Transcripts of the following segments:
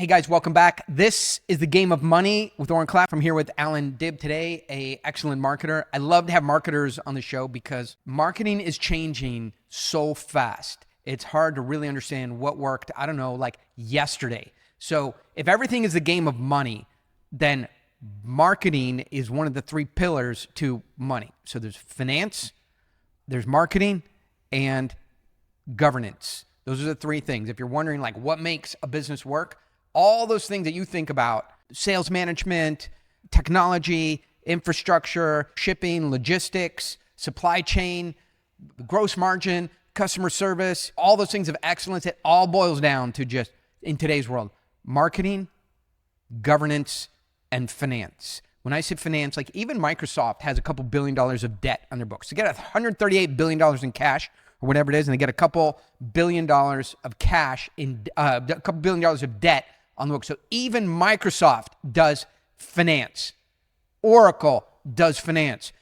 Hey guys, welcome back. This is the Game of Money with Oren Klaff. I'm here with Allan Dib today, an excellent marketer. I love to have marketers on the show because marketing is changing so fast. It's hard to really understand what worked, I don't know, like yesterday. So if everything is the game of money, then marketing is one of the three pillars to money. So there's finance, there's marketing, and governance. Those are the three things. If you're wondering like what makes a business work, all those things that you think about, sales management, technology, infrastructure, shipping, logistics, supply chain, gross margin, customer service, all those things of excellence, it all boils down to just, in today's world, marketing, governance, and finance. When I say finance, like even Microsoft has a couple $1 billion of debt on their books. They get $138 billion in cash or whatever it is, and they get a couple $1 billion of cash in a couple $1 billion of debt on the books. So even Microsoft does finance. Oracle does finance.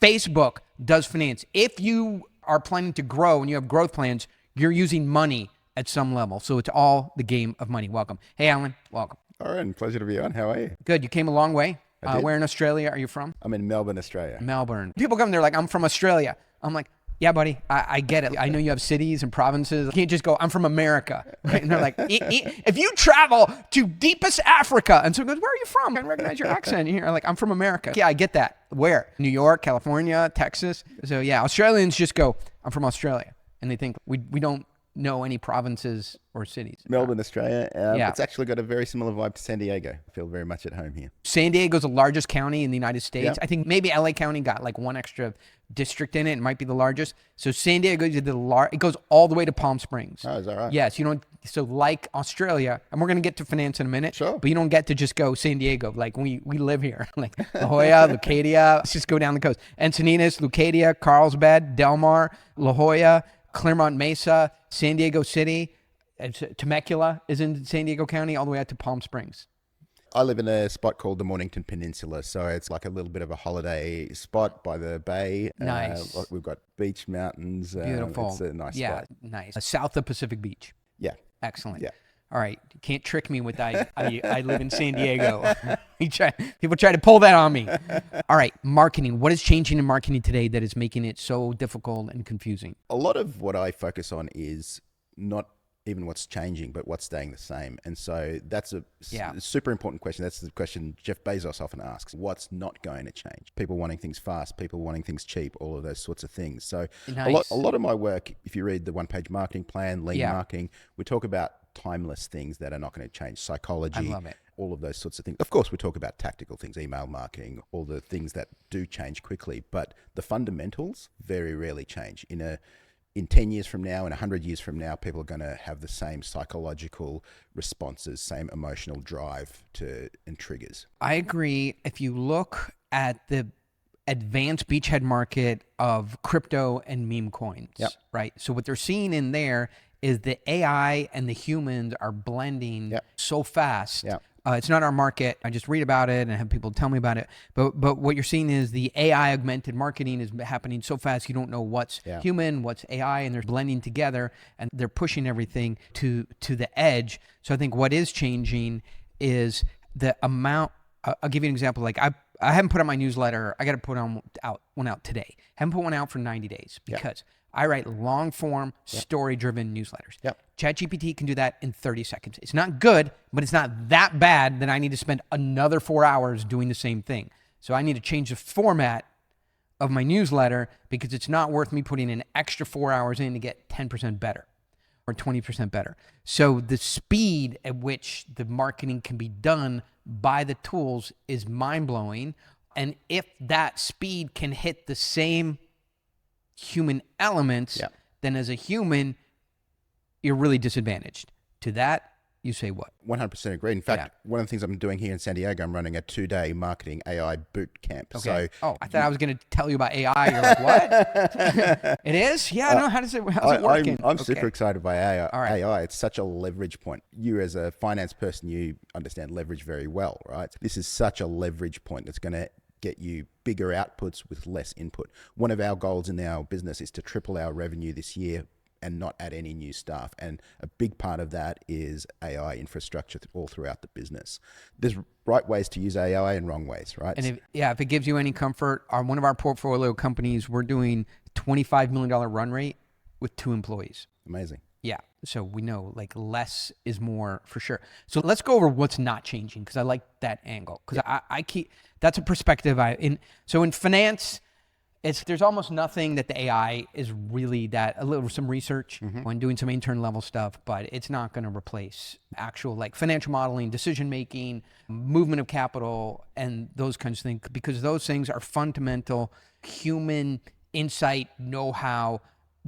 Facebook does finance. If you are planning to grow and you have growth plans, you're using money at some level. So it's all the game of money. Welcome. Hey, Allan, welcome. Oren, pleasure to be on. How are you? Good. You came a long way. I did. Where in Australia are you from? I'm in Melbourne, Australia. Melbourne. People come there like, I'm from Australia. I'm like, yeah, buddy, I get it. I know you have cities and provinces. You can't just go, I'm from America. Right? And they're like, if you travel to deepest Africa, and someone goes, where are you from? I recognize your accent. And you're like, I'm from America. Yeah, I get that. Where? New York, California, Texas. So yeah, Australians just go, I'm from Australia. And they think we don't know any provinces or cities. Melbourne, Australia. Yeah. It's actually got a very similar vibe to San Diego. I feel very much at home here. San Diego's the largest county in the United States. Yep. I think maybe LA County got like one extra district in it. It might be the largest. So San Diego is it goes all the way to Palm Springs. Oh, is that right? Yes, so like Australia, and we're going to get to finance in a minute. Sure. But you don't get to just go San Diego. Like we live here. Like La Jolla, Leucadia. Let's just go down the coast. Encinitas, Leucadia, Carlsbad, Del Mar, La Jolla, Claremont Mesa, San Diego City, Temecula is in San Diego County, all the way out to Palm Springs. I live in a spot called the Mornington Peninsula, so it's like a little bit of a holiday spot by the bay. Nice. We've got beach, mountains. Beautiful. It's a nice yeah, spot. nice. South of Pacific Beach. Yeah. Excellent. Yeah. All right. You can't trick me with that. I live in San Diego. People try to pull that on me. All right. Marketing. What is changing in marketing today that is making it so difficult and confusing? A lot of what I focus on is not even what's changing, but what's staying the same. And so that's a super important question. That's the question Jeff Bezos often asks. What's not going to change? People wanting things fast, people wanting things cheap, all of those sorts of things. So nice. a lot of my work, if you read the one-page marketing plan, lean marketing, we talk about timeless things that are not going to change. Psychology, I love it. All of those sorts of things. Of course, we talk about tactical things, email marketing, all the things that do change quickly, but the fundamentals very rarely change. In 10 years from now, in 100 years from now, people are going to have the same psychological responses, same emotional drive and triggers. I agree. If you look at the advanced beachhead market of crypto and meme coins, right? So what they're seeing in there is the AI and the humans are blending so fast. It's not our market. I just read about it and have people tell me about it. But what you're seeing is the AI augmented marketing is happening so fast you don't know what's human, what's AI, and they're blending together and they're pushing everything to the edge. So I think what is changing is the amount. I'll give you an example. Like I haven't put out my newsletter. I got to put one out today. Haven't put one out for 90 days because I write long-form, story-driven newsletters. ChatGPT can do that in 30 seconds. It's not good, but it's not that bad that I need to spend another 4 hours doing the same thing. So I need to change the format of my newsletter because it's not worth me putting an extra 4 hours in to get 10% better or 20% better. So the speed at which the marketing can be done by the tools is mind-blowing. And if that speed can hit the same human elements, then as a human, you're really disadvantaged. To that, you say what? 100% agree. In fact, one of the things I'm doing here in San Diego, I'm running a 2-day marketing AI boot camp. Okay. So, I thought I was going to tell you about AI. You're like, what? It is? Yeah, no, how's it working? I'm super excited by AI. All right. AI. It's such a leverage point. You as a finance person, you understand leverage very well, right? This is such a leverage point that's going to get you bigger outputs with less input. One of our goals in our business is to triple our revenue this year and not add any new staff. And a big part of that is AI infrastructure all throughout the business. There's right ways to use AI and wrong ways, right? And if it gives you any comfort, one of our portfolio companies, we're doing $25 million run rate with 2 employees. Amazing. Yeah. So we know like less is more for sure. So let's go over what's not changing, because I like that angle. Because I keep, that's a perspective so in finance, there's almost nothing that the AI is really some research when doing some intern level stuff, but it's not going to replace actual like financial modeling, decision making, movement of capital, and those kinds of things, because those things are fundamental human insight, know-how,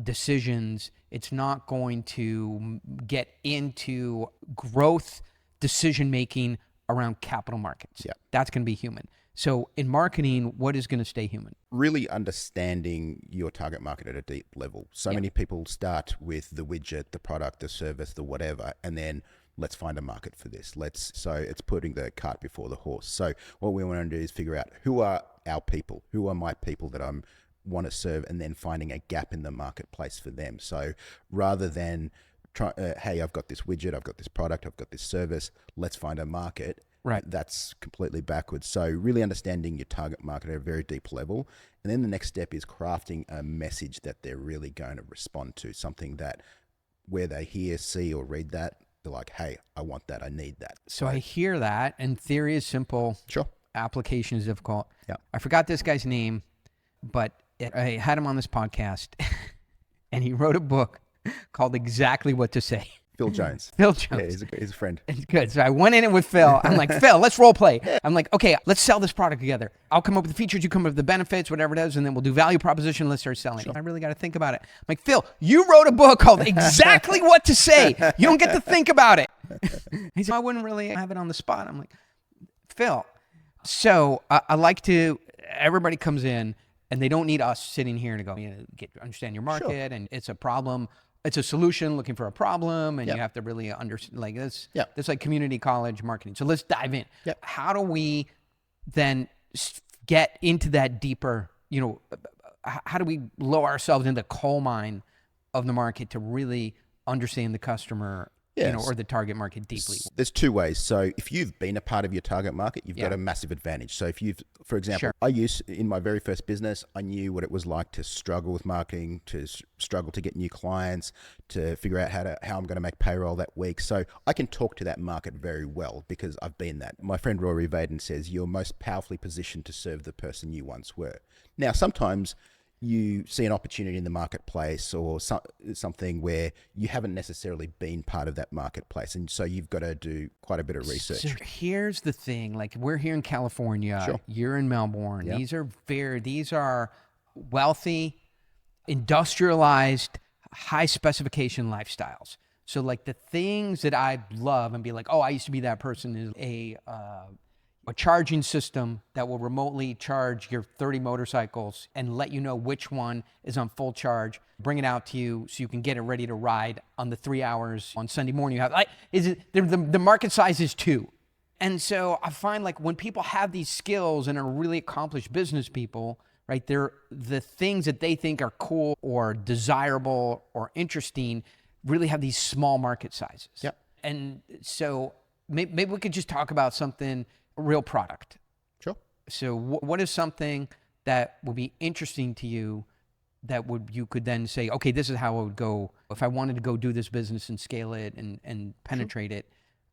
decisions. It's not going to get into growth decision making around capital markets. Yeah. That's going to be human. So in marketing, what is going to stay human? Really understanding your target market at a deep level. So many people start with the widget, the product, the service, the whatever, and then let's find a market for this. So it's putting the cart before the horse. So what we want to do is figure out who are our people, who are my people that I'm want to serve, and then finding a gap in the marketplace for them. So rather than hey, I've got this widget, I've got this product, I've got this service, let's find a market. Right. That's completely backwards. So really understanding your target market at a very deep level. And then the next step is crafting a message that they're really going to respond to, something that where they hear, see, or read that, they're like, hey, I want that, I need that. So I hear that, and theory is simple. Sure. Application is difficult. Yeah. I forgot this guy's name, but I had him on this podcast, and he wrote a book called Exactly What to Say. Phil Jones. Phil Jones. Yeah, he's a friend. It's good. So I went in it with Phil. I'm like, Phil, let's role play. I'm like, okay, let's sell this product together. I'll come up with the features, you come up with the benefits, whatever it is, and then we'll do value proposition. Let's start selling. Sure. I really got to think about it. I'm like, Phil, you wrote a book called Exactly What to Say. You don't get to think about it. He said, I wouldn't really have it on the spot. I'm like, Phil. So I like to, everybody comes in, and they don't need us sitting here to go, understand your market, sure. And it's a problem. It's a solution looking for a problem, and you have to really understand like this. Yeah. It's like community college marketing. So let's dive in. Yep. How do we then get into that deeper, how do we lower ourselves into the coal mine of the market to really understand the customer, or the target market deeply? There's 2 ways. So if you've been a part of your target market, you've got a massive advantage. So if you've, for example, sure. In my very first business, I knew what it was like to struggle with marketing, to struggle to get new clients, to figure out how I'm going to make payroll that week. So I can talk to that market very well because I've been that. My friend Rory Vaden says, you're most powerfully positioned to serve the person you once were. Now, sometimes you see an opportunity in the marketplace or something where you haven't necessarily been part of that marketplace. And so you've got to do quite a bit of research. So here's the thing, like we're here in California, sure. You're in Melbourne. Yep. These are wealthy, industrialized, high specification lifestyles. So like the things that I love and be like, oh, I used to be that person is a charging system that will remotely charge your 30 motorcycles and let you know which one is on full charge, bring it out to you so you can get it ready to ride on the 3 hours on Sunday morning. You have the market size is 2. And so I find like when people have these skills and are really accomplished business people, right, they're the things that they think are cool or desirable or interesting really have these small market sizes. Yep. And so maybe we could just talk about something, real product. Sure. So what is something that would be interesting to you that you could then say, okay, this is how I would go. If I wanted to go do this business and scale it and penetrate it,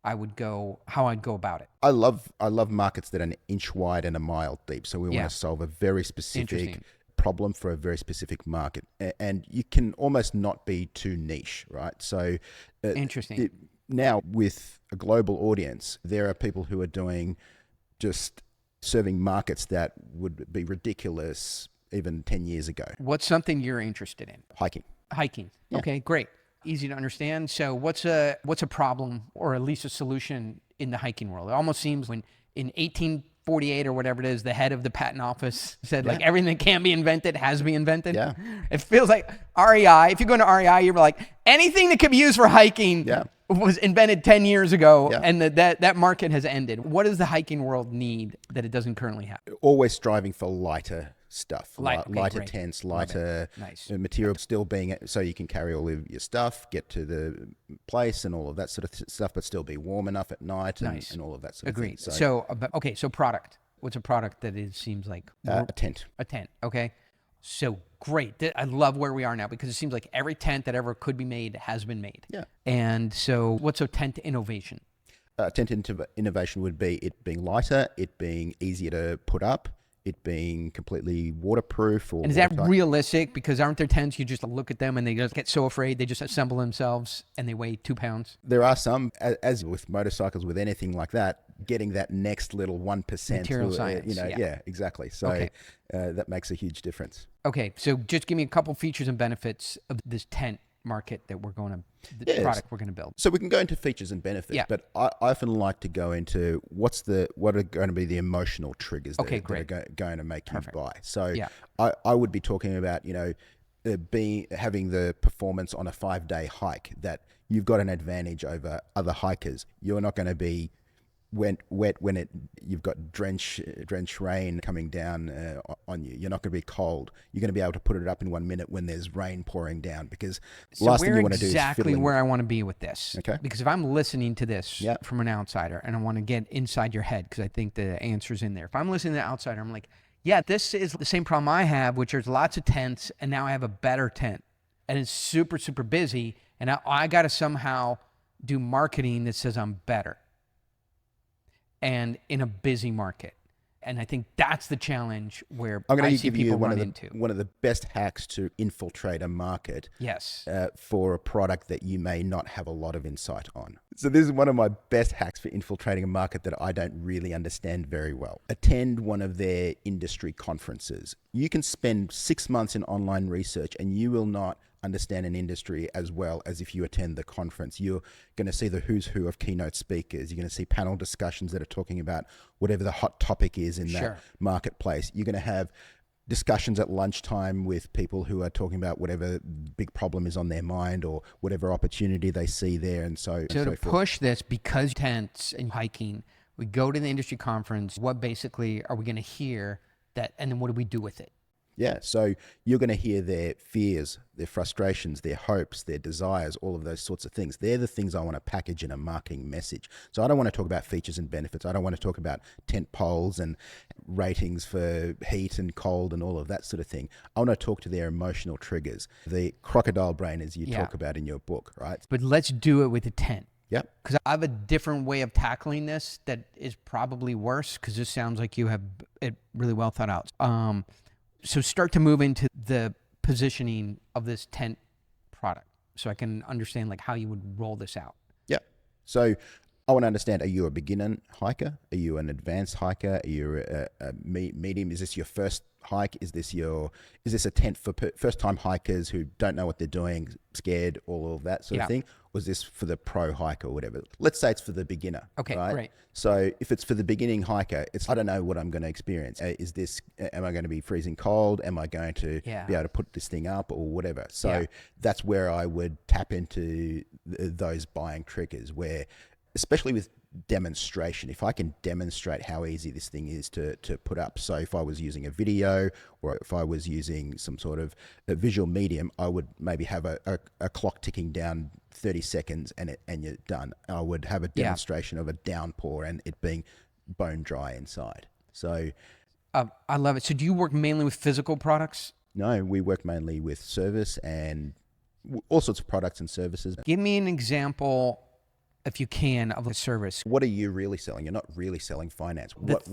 how I'd go about it. I love markets that are an inch wide and a mile deep. So we want to solve a very specific problem for a very specific market. And you can almost not be too niche, right? So interesting. Now with a global audience, there are people who are doing just serving markets that would be ridiculous even 10 years ago. What's something you're interested in? Hiking. Yeah. Okay, great. Easy to understand. So what's a problem or at least a solution in the hiking world? It almost seems when in 1848 or whatever it is, the head of the patent office said like everything that can be invented has been invented. Yeah. It feels like REI. If you go into REI, you're like anything that could be used for hiking was invented 10 years ago and that market has ended. What does the hiking world need that it doesn't currently have? Always striving for lighter stuff, Okay, lighter great. tents, Love it. lighter Nice. material, still being so you can carry all of your stuff, get to the place and all of that sort of stuff, but still be warm enough at night Nice. and all of that sort of Agreed. thing. So, okay, so product. What's a product that seems like A tent. a tent? Okay. So great. I love where we are now because it seems like every tent that ever could be made has been made. Yeah. And so what's a tent innovation? Tent innovation would be it being lighter, it being easier to put up, it being completely waterproof. And is that realistic? Because aren't there tents you just look at them and they just get so afraid they just assemble themselves and they weigh 2 pounds? There are some, as with motorcycles, with anything like that, getting that next little 1%. Material science. Yeah, exactly. So Okay. That makes a huge difference. Okay, so just give me a couple features and benefits of this tent market that we're going to, the product we're going to build. So we can go into features and benefits, Yeah. but I often like to go into what are going to be the emotional triggers that are going to make you buy. So I would be talking about, having the performance on a 5-day hike, that you've got an advantage over other hikers. You're not going to be wet when you've got drench rain coming down on you. You're not going to be cold. You're going to be able to put it up in 1 minute when there's rain pouring down, because last thing you want to do is exactly where I want to be with this. Okay. Because if I'm listening to this from an outsider and I want to get inside your head, because I think the answer's in there. If I'm listening to the outsider, I'm like, yeah, this is the same problem I have, which is lots of tents, and now I have a better tent, and it's super, super busy, and I got to somehow do marketing that says I'm better. And in a busy market. And I think that's the challenge where I see people run into. One of the best hacks to infiltrate a market for a product that you may not have a lot of insight on. So this is one of my best hacks for infiltrating a market that I don't really understand very well. Attend one of their industry conferences. You can spend 6 months in online research and you will not understand an industry as well as if you attend the conference. You're going to see the who's who of keynote speakers. You're going to see panel discussions that are talking about whatever the hot topic is in that marketplace. You're going to have discussions at lunchtime with people who are talking about whatever big problem is on their mind or whatever opportunity they see there, and so to forth. Push this, because tents and hiking, we go to the industry conference. What basically are we going to hear that, and then what do we do with it? Yeah, so you're going to hear their fears, their frustrations, their hopes, their desires, all of those sorts of things. They're the things I want to package in a marketing message. So I don't want to talk about features and benefits. I don't want to talk about tent poles and ratings for heat and cold and all of that sort of thing. I want to talk to their emotional triggers, the crocodile brain, as you talk about in your book, right? But let's do it with a tent. Yep. Because I have a different way of tackling this that is probably worse, because this sounds like you have it really well thought out. So start to move into the positioning of this tent product so I can understand how you would roll this out. Yeah. So I want to understand, are you a beginner hiker? Are you an advanced hiker? Are you a medium? Is this your first hike? Is this a tent for first time hikers who don't know what they're doing, scared, all of that sort of thing? Or is this for the pro hiker or whatever? Let's say it's for the beginner. Okay, right? Great. So if it's for the beginning hiker, I don't know what I'm going to experience. Am I going to be freezing cold? Am I going to be able to put this thing up or whatever? So that's where I would tap into those buying triggers, where, especially with demonstration, if I can demonstrate how easy this thing is to put up. So if I was using a video or if I was using some sort of a visual medium, I would maybe have a clock ticking down 30 seconds and you're done. I would have a demonstration of a downpour and it being bone dry inside. So I love it. So do you work mainly with physical products? No, we work mainly with service and all sorts of products and services. Give me an example, if you can, of a service. What are you really selling? You're not really selling finance. But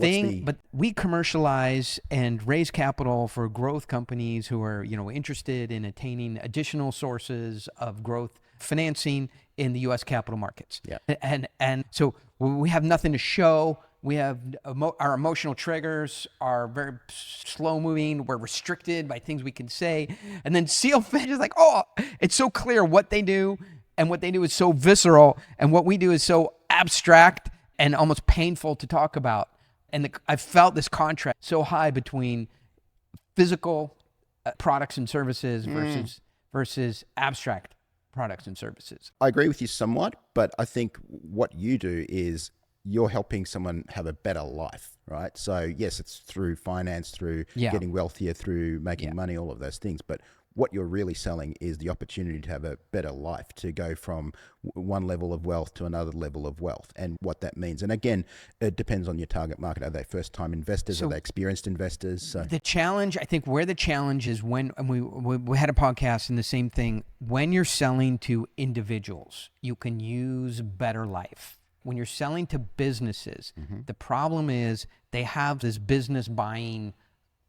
we commercialize and raise capital for growth companies who are, interested in attaining additional sources of growth financing in the U.S. capital markets. Yeah. And so we have nothing to show. We have our emotional triggers are very slow moving. We're restricted by things we can say. And then Sealfish is like, it's so clear what they do. And what they do is so visceral, and what we do is so abstract and almost painful to talk about. And I felt this contrast so high between physical products and services versus abstract products and services. I agree with you somewhat, but I think what you do is you're helping someone have a better life, right? So yes, it's through finance, through getting wealthier, through making money, all of those things. But what you're really selling is the opportunity to have a better life, to go from one level of wealth to another level of wealth, and what that means. And again, it depends on your target market. Are they first-time investors? Are they experienced investors? So the challenge, I think, where the challenge is when, and we had a podcast and the same thing, when you're selling to individuals, you can use Better Life. When you're selling to businesses, the problem is they have this business buying,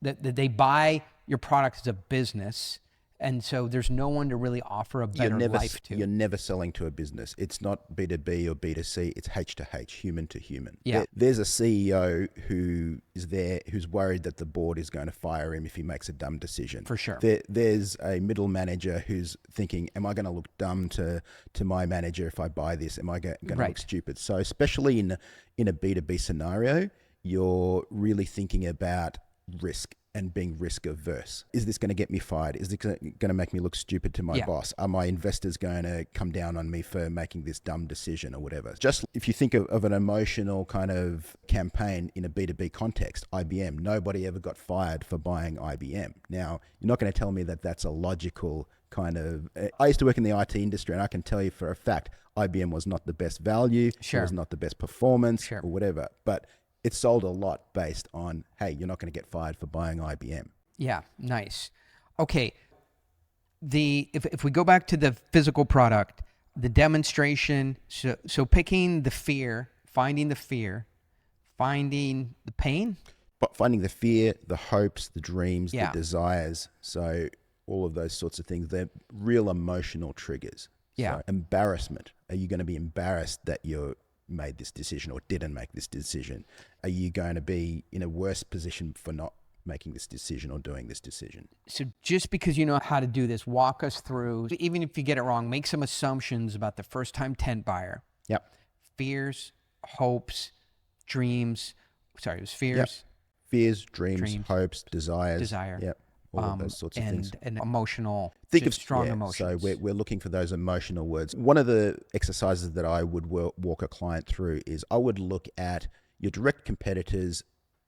that they buy your product as a business. And so there's no one to really offer a better life to. You're never selling to a business. It's not B2B or B2C. It's H to H, human to human. Yeah. There's a CEO who is there, who's worried that the board is going to fire him if he makes a dumb decision. For sure. There's a middle manager who's thinking, am I going to look dumb to my manager if I buy this? Am I going to look stupid? So especially in a B2B scenario, you're really thinking about risk and being risk averse. Is this going to get me fired? Is it going to make me look stupid to my boss? Are my investors going to come down on me for making this dumb decision or whatever? Just if you think of an emotional kind of campaign in a B2B context, IBM, nobody ever got fired for buying IBM. Now, you're not going to tell me that that's a logical kind of... I used to work in the IT industry, and I can tell you for a fact, IBM was not the best value, it was not the best performance or whatever. But it sold a lot based on, hey, you're not going to get fired for buying IBM. Yeah, nice. Okay, if we go back to the physical product, the demonstration, so picking the fear, finding the pain? But finding the fear, the hopes, the dreams, the desires. So all of those sorts of things, they're real emotional triggers. Yeah. So embarrassment. Are you going to be embarrassed that you're made this decision or didn't make this decision? Are you going to be in a worse position for not making this decision or doing this decision? So just because you know how to do this, walk us through, even if you get it wrong, make some assumptions about the first-time tent buyer. Yep. Fears, hopes, dreams. Sorry, it was fears. Yep. Fears, dreams, hopes, desires. Yep. All of those sorts of things. And emotional, strong emotions. So we're looking for those emotional words. One of the exercises that I would walk a client through is I would look at your direct competitors'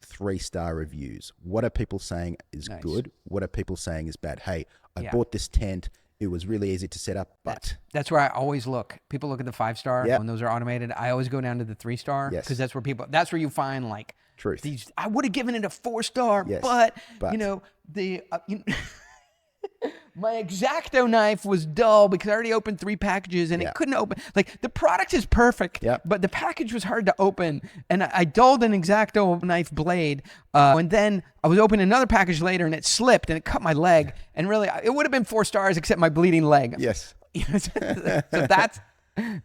3-star reviews. What are people saying is good? What are people saying is bad? Hey, I bought this tent. It was really easy to set up, but... That's where I always look. People look at the 5-star when those are automated. I always go down to the 3-star because that's where you find like... Truth. I would have given it a 4-star, but you know, my X-Acto knife was dull because I already opened 3 packages and it couldn't open. Like the product is perfect, but the package was hard to open. And I dulled an X-Acto knife blade. And then I was opening another package later and it slipped and it cut my leg. And really, it would have been 4 stars except my bleeding leg. Yes. So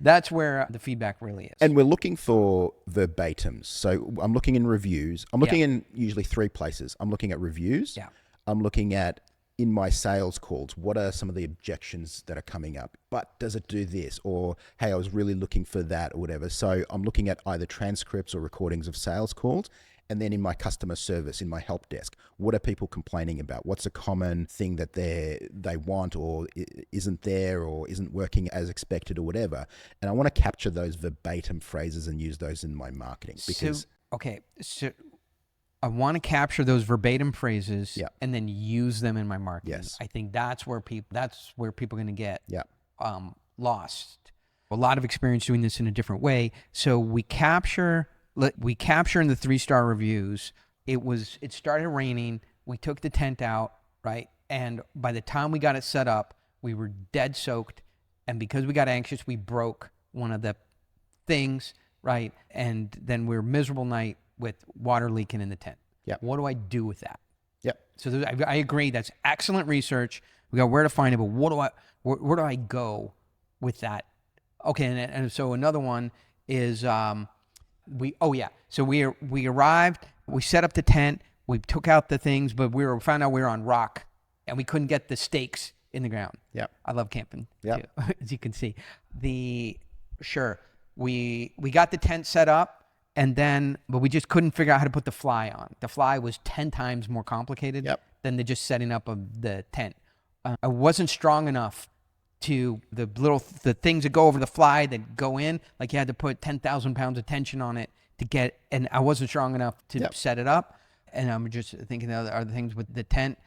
that's where the feedback really is. And we're looking for verbatims. So I'm looking in reviews. I'm looking in usually 3 places. I'm looking at reviews. Yeah. I'm looking at in my sales calls, what are some of the objections that are coming up? But does it do this? Or, hey, I was really looking for that or whatever. So I'm looking at either transcripts or recordings of sales calls. And then in my customer service, in my help desk, what are people complaining about? What's a common thing that they want or isn't there or isn't working as expected or whatever? And I want to capture those verbatim phrases and use those in my marketing. Because so I want to capture those verbatim phrases and then use them in my marketing. Yes. I think that's where people are going to get lost. A lot of experience doing this in a different way. So we capture in the 3-star reviews. It started raining. We took the tent out, right? And by the time we got it set up, we were dead soaked. And because we got anxious, we broke one of the things, right? And then we were miserable night with water leaking in the tent. Yep. What do I do with that? Yep. So I agree. That's excellent research. We got where to find it, but where do I go with that? Okay. And so another one is, So we arrived, we set up the tent, we took out the things, but we found out we were on rock and we couldn't get the stakes in the ground. Yeah. I love camping too, as you can see. We got the tent set up but we just couldn't figure out how to put the fly on. The fly was 10 times more complicated than the just setting up of the tent. I wasn't strong enough to the things that go over the fly that go in. Like you had to put 10,000 pounds of tension on it to get, and I wasn't strong enough to set it up. And I'm just thinking of other things with the tent.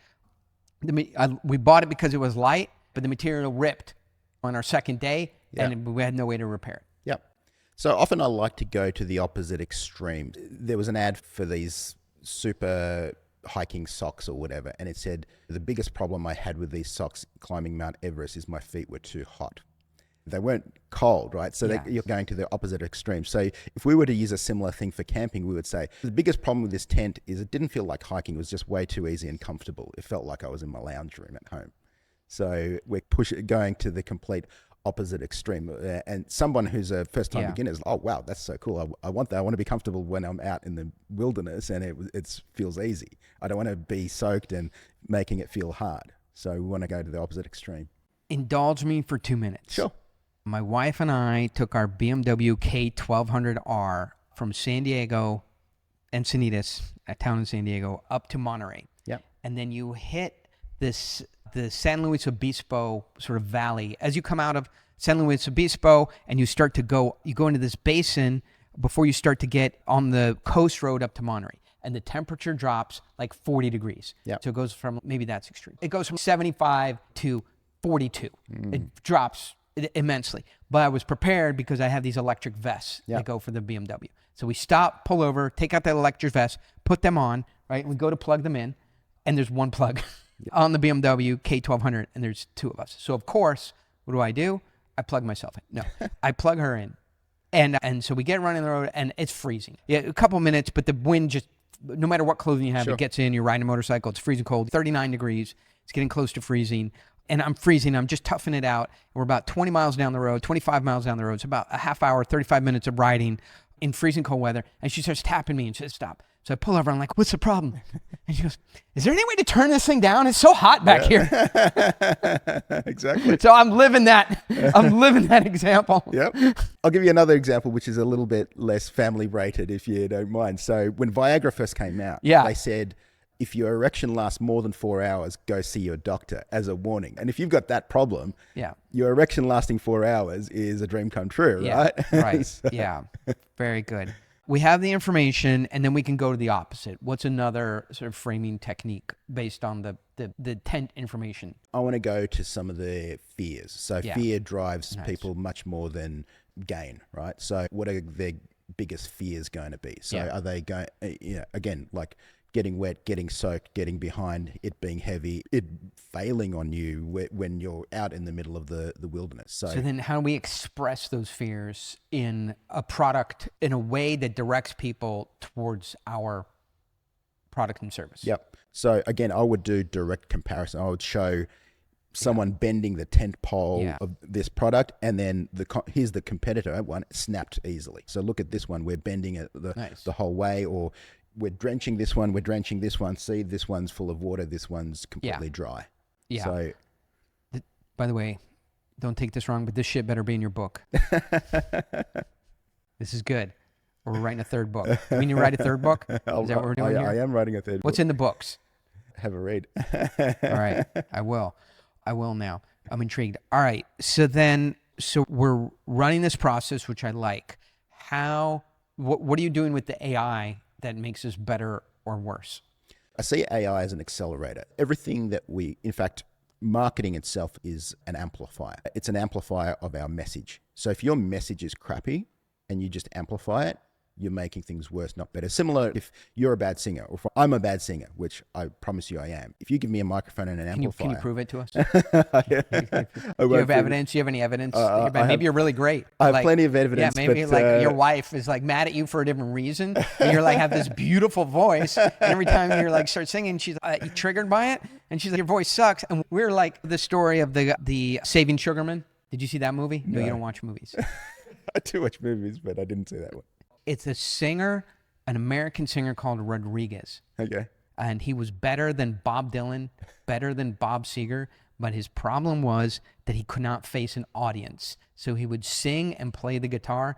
We bought it because it was light, but the material ripped on our second day, and we had no way to repair it. Yep. So often I like to go to the opposite extreme. There was an ad for these super hiking socks or whatever, and it said, the biggest problem I had with these socks climbing Mount Everest is my feet were too hot. They weren't cold, right? So you're going to the opposite extreme. So if we were to use a similar thing for camping, we would say the biggest problem with this tent is it didn't feel like hiking. It was just way too easy and comfortable. It felt like I was in my lounge room at home. So we're going to the complete opposite extreme. And someone who's a first-time beginner is, oh, wow, that's so cool. I want that. I want to be comfortable when I'm out in the wilderness and it feels easy. I don't want to be soaked and making it feel hard. So we want to go to the opposite extreme. Indulge me for 2 minutes. Sure. My wife and I took our BMW K1200R from San Diego, Encinitas, a town in San Diego, up to Monterey. Yep. And then you hit the San Luis Obispo sort of valley. As you come out of San Luis Obispo and you go into this basin before you start to get on the coast road up to Monterey. And the temperature drops like 40 degrees. Yep. So it goes from, maybe that's extreme. It goes from 75 to 42. It drops immensely. But I was prepared because I have these electric vests that go for the BMW. So we stop, pull over, take out the electric vest, put them on, right? We go to plug them in, and there's one plug on the BMW K1200, and there's two of us. So of course, what do? I plug myself in. No, I plug her in. And so we get running the road, and it's freezing. Yeah, a couple minutes, but the wind just, no matter what clothing you have, it gets in. You're riding a motorcycle. It's freezing cold, 39 degrees. It's getting close to freezing. And I'm freezing. I'm just toughing it out. We're about 20 miles down the road, 25 miles down the road. It's about a half hour, 35 minutes of riding in freezing cold weather. And she starts tapping me and she says, stop. So I pull over. I'm like, what's the problem? And she goes, is there any way to turn this thing down? It's so hot back here. Exactly. So I'm living that example. Yep. I'll give you another example, which is a little bit less family rated, if you don't mind. So when Viagra first came out, they said, if your erection lasts more than 4 hours, go see your doctor as a warning. And if you've got that problem, your erection lasting 4 hours is a dream come true, right? Right. So. Yeah. Very good. We have the information, and then we can go to the opposite. What's another sort of framing technique based on the tent information? I want to go to some of the fears. So fear drives people much more than gain, right? So what are their biggest fears going to be? So are they going, again, like getting wet, getting soaked, getting behind, it being heavy, it failing on you when you're out in the middle of the wilderness. So then how do we express those fears in a product in a way that directs people towards our product and service? Yep. So again, I would do direct comparison. I would show someone bending the tent pole of this product, and then here's the competitor one, snapped easily. So look at this one, we're bending it the whole way, or we're drenching this one, see, this one's full of water, this one's completely dry. Yeah. So, by the way, don't take this wrong, but this shit better be in your book. This is good. We're writing a third book. Do we need to write a third book? Is that what we're doing here? I am writing a third book. What's in the books? Have a read. All right. I will now. I'm intrigued. All right. So we're running this process, which I like. What are you doing with the AI that makes us better or worse? I see AI as an accelerator. Everything that in fact, marketing itself is an amplifier. It's an amplifier of our message. So if your message is crappy and you just amplify it, you're making things worse, not better. Similar if you're a bad singer, or if I'm a bad singer, which I promise you I am. If you give me a microphone and an amplifier... Can you prove it to us? Do you have evidence? Do you have any evidence? Maybe you're really great. I have plenty of evidence. Yeah, maybe your wife is like mad at you for a different reason. And you're like, have this beautiful voice. And every time you're like, start singing, she's triggered by it. And she's like, your voice sucks. And we're like the story of the Saving Sugarman. Did you see that movie? No, you don't watch movies. I do watch movies, but I didn't see that one. It's a singer, an American singer called Rodriguez. Okay. And he was better than Bob Dylan, better than Bob Seger, but his problem was that he could not face an audience. So he would sing and play the guitar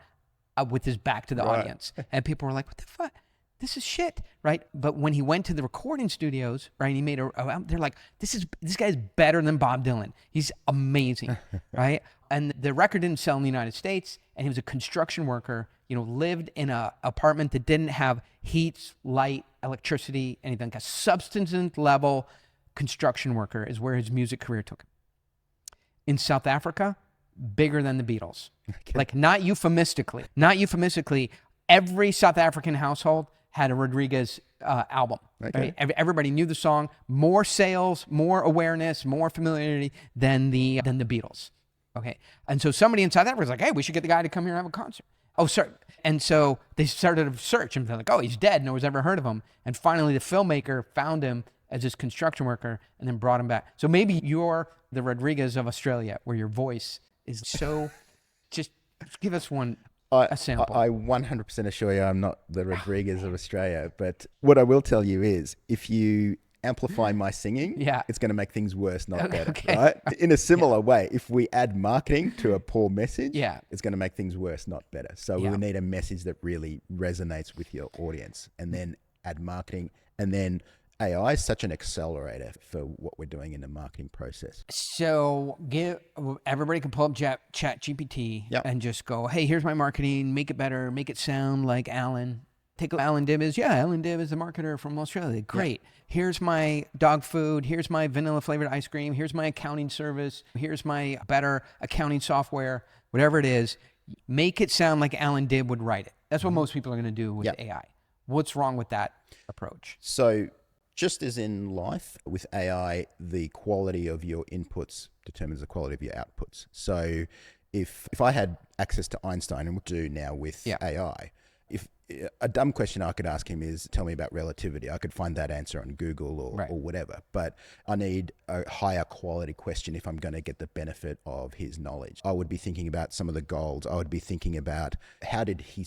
with his back to the audience. And people were like, what the fuck? this is shit, right? But when he went to the recording studios, right, he made they're like, this guy's better than Bob Dylan. He's amazing, right? And the record didn't sell in the United States, and he was a construction worker, lived in a apartment that didn't have heat, light, electricity, anything. A subsistence level construction worker is where his music career took him. In South Africa, bigger than the Beatles. Okay. Like, not euphemistically, every South African household had a Rodriguez album. Okay. Right? Everybody knew the song. More sales, more awareness, more familiarity than the Beatles. Okay, and so somebody in South Africa was like, "Hey, we should get the guy to come here and have a concert." Oh, sorry. And so they started a search, and they're like, "Oh, he's dead. No one's ever heard of him." And finally, the filmmaker found him as this construction worker, and then brought him back. So maybe you're the Rodriguez of Australia, where your voice is so. Just give us a sample. I 100% assure you I'm not the Rodriguez of Australia, but what I will tell you is if you amplify my singing, it's going to make things worse, not better, right? In a similar way, if we add marketing to a poor message, it's going to make things worse, not better. So we need a message that really resonates with your audience, and then add marketing, and then AI is such an accelerator for what we're doing in the marketing process. So everybody can pull up Chat GPT and just go, hey, here's my marketing, make it better, make it sound like Alan. Take Allan Dib Allan Dib is the marketer from Australia. Great. Yeah. Here's my dog food. Here's my vanilla flavored ice cream. Here's my accounting service. Here's my better accounting software. Whatever it is, make it sound like Allan Dib would write it. That's what most people are going to do with AI. What's wrong with that approach? So just as in life, with AI, the quality of your inputs determines the quality of your outputs. So if I had access to Einstein, and we do now with AI, if a dumb question I could ask him is, tell me about relativity. I could find that answer on Google or whatever. But I need a higher quality question if I'm going to get the benefit of his knowledge. I would be thinking about some of the goals. I would be thinking about how did he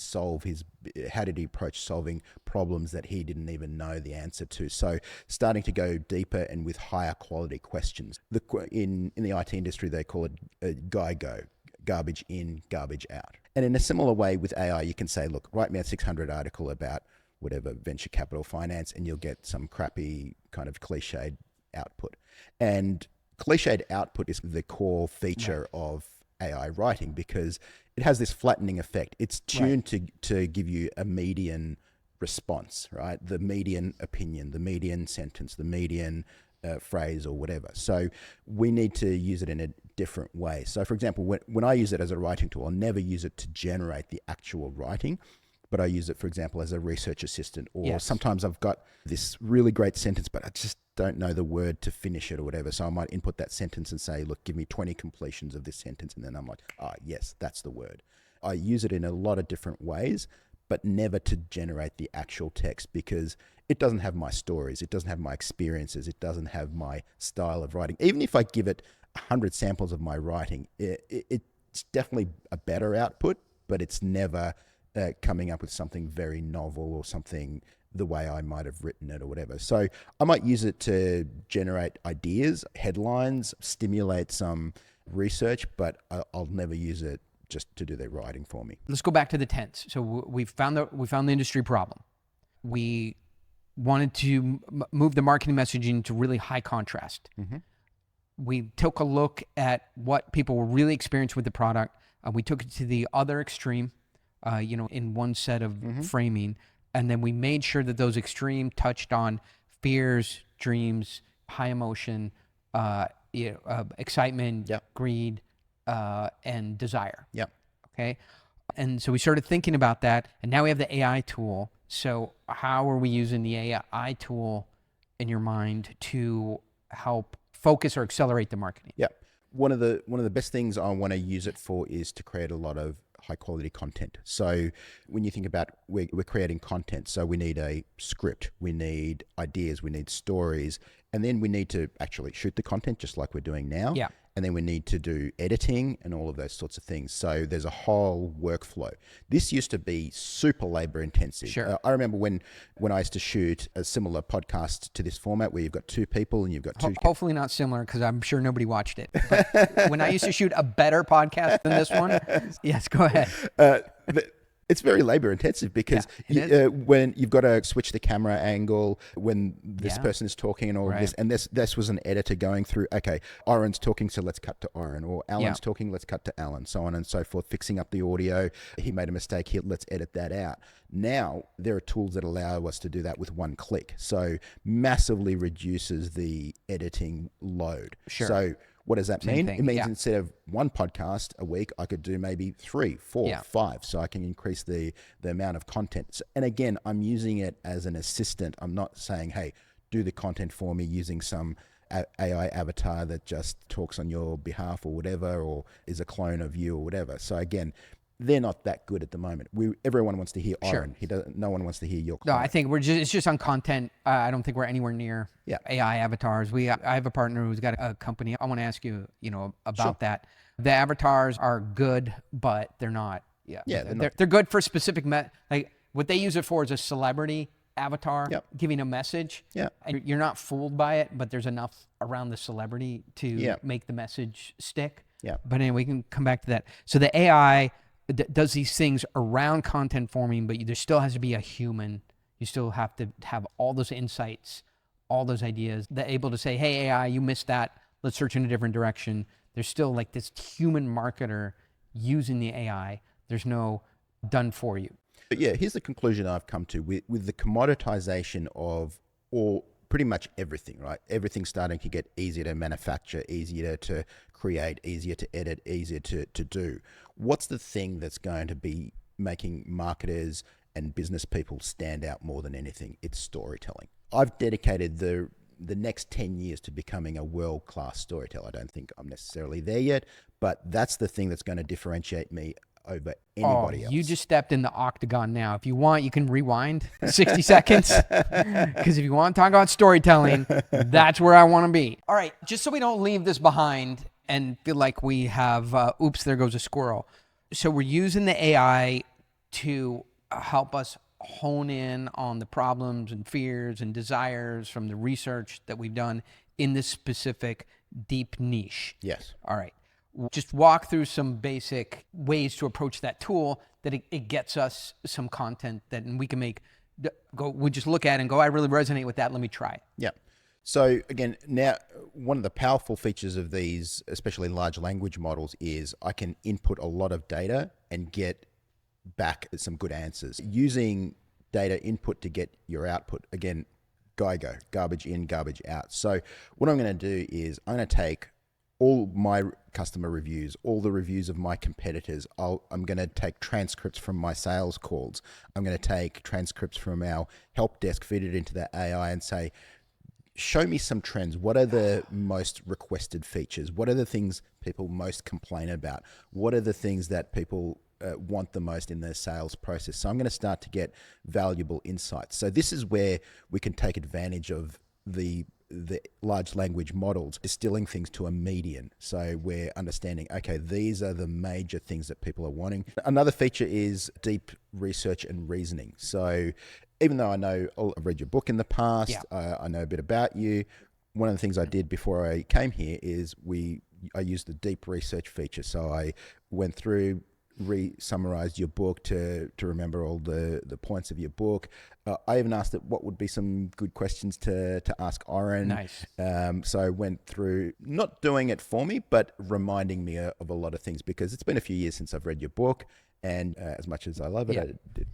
approach solving problems that he didn't even know the answer to. So starting to go deeper and with higher quality questions. In the IT industry, they call it GIGO. Garbage in, garbage out. And in a similar way with AI, you can say, look, write me a 600 article about whatever venture capital finance, and you'll get some crappy kind of cliched output. And cliched output is the core feature of AI writing because it has this flattening effect. It's tuned to give you a median response, right? The median opinion, the median sentence, the median phrase or whatever. So we need to use it in a different way. So for example, when I use it as a writing tool, I'll never use it to generate the actual writing, but I use it, for example, as a research assistant, or sometimes I've got this really great sentence, but I just don't know the word to finish it or whatever. So I might input that sentence and say, look, give me 20 completions of this sentence. And then I'm like, yes, that's the word. I use it in a lot of different ways, but never to generate the actual text because it doesn't have my stories. It doesn't have my experiences. It doesn't have my style of writing. Even if I give it 100 samples of my writing, it's definitely a better output, but it's never coming up with something very novel or something the way I might have written it or whatever. So I might use it to generate ideas, headlines, stimulate some research, but I'll never use it just to do their writing for me. Let's go back to the tents. So we found the industry problem. We wanted to move the marketing messaging to really high contrast. Mm-hmm. We took a look at what people were really experienced with the product. We took it to the other extreme, in one set of framing. And then we made sure that those extreme touched on fears, dreams, high emotion, excitement, greed, and desire. Yep. Okay. And so we started thinking about that, and now we have the AI tool. So how are we using the AI tool in your mind to help focus or accelerate the marketing? Yeah. One of the best things I want to use it for is to create a lot of high quality content. So when you think about we're creating content, so we need a script, we need ideas, we need stories, and then we need to actually shoot the content just like we're doing now. Yeah. And then we need to do editing and all of those sorts of things. So there's a whole workflow. This used to be super labor intensive. Sure. I remember when I used to shoot a similar podcast to this format where you've got two people and you've got two... Hopefully not similar, because I'm sure nobody watched it. But when I used to shoot a better podcast than this one, yes, go ahead. It's very labor intensive because when you've got to switch the camera angle when this person is talking and all of this, and this was an editor going through, okay, Oren's talking, so let's cut to Oren, or Alan's talking, let's cut to Alan, so on and so forth, fixing up the audio. He made a mistake here, let's edit that out. Now, there are tools that allow us to do that with one click. So massively reduces the editing load. Sure. So what does that mean? Thing. It means instead of one podcast a week, I could do maybe 3, 4, 5. So I can increase the amount of content. So, and again, I'm using it as an assistant. I'm not saying, hey, do the content for me using some AI avatar that just talks on your behalf or whatever, or is a clone of you or whatever. So again, they're not that good at the moment. Everyone wants to hear Oren. No one wants to hear your client. No, I think it's just on content. I don't think we're anywhere near AI avatars. I have a partner who's got a company. I want to ask you, about that. The avatars are good, but they're not. They're good for specific like what they use it for is a celebrity avatar giving a message. And you're not fooled by it, but there's enough around the celebrity to make the message stick. But anyway, we can come back to that. So the AI does these things around content forming, but there still has to be a human. You still have to have all those insights, all those ideas, that able to say, hey, AI, you missed that. Let's search in a different direction. There's still like this human marketer using the AI. There's no done for you. But yeah, here's the conclusion I've come to with the commoditization of pretty much everything, right? Everything's starting to get easier to manufacture, easier to create, easier to edit, easier to do. What's the thing that's going to be making marketers and business people stand out more than anything? It's storytelling. I've dedicated the next 10 years to becoming a world-class storyteller. I don't think I'm necessarily there yet, but that's the thing that's going to differentiate me over anybody else. You just stepped in the octagon now. If you want, you can rewind 60 seconds. Because if you want to talk about storytelling, that's where I want to be. All right, just so we don't leave this behind and feel like we have, oops, there goes a squirrel. So we're using the AI to help us hone in on the problems and fears and desires from the research that we've done in this specific deep niche. Yes. All right. Just walk through some basic ways to approach that tool that it gets us some content that we can we just look at it and go, I really resonate with that. Let me try it. Yeah. So again, now one of the powerful features of these, especially large language models, is I can input a lot of data and get back some good answers. Using data input to get your output, again, GIGO, garbage in, garbage out. So what I'm going to do is I'm going to take all my customer reviews, all the reviews of my competitors. I'm going to take transcripts from my sales calls. I'm going to take transcripts from our help desk, feed it into the AI and say, show me some trends. What are the most requested features? What are the things people most complain about? What are the things that people want the most in their sales process? So I'm going to start to get valuable insights. So this is where we can take advantage of the large language models, distilling things to a median. So we're understanding, okay, these are the major things that people are wanting. Another feature is deep research and reasoning. So even though I've read your book in the past, I know a bit about you. One of the things I did before I came here is I used the deep research feature. So I went through, summarized your book to remember all the points of your book. I even asked it what would be some good questions to ask Oren. Nice. So I went through, not doing it for me, but reminding me of a lot of things, because it's been a few years since I've read your book, and as much as I love it, I did.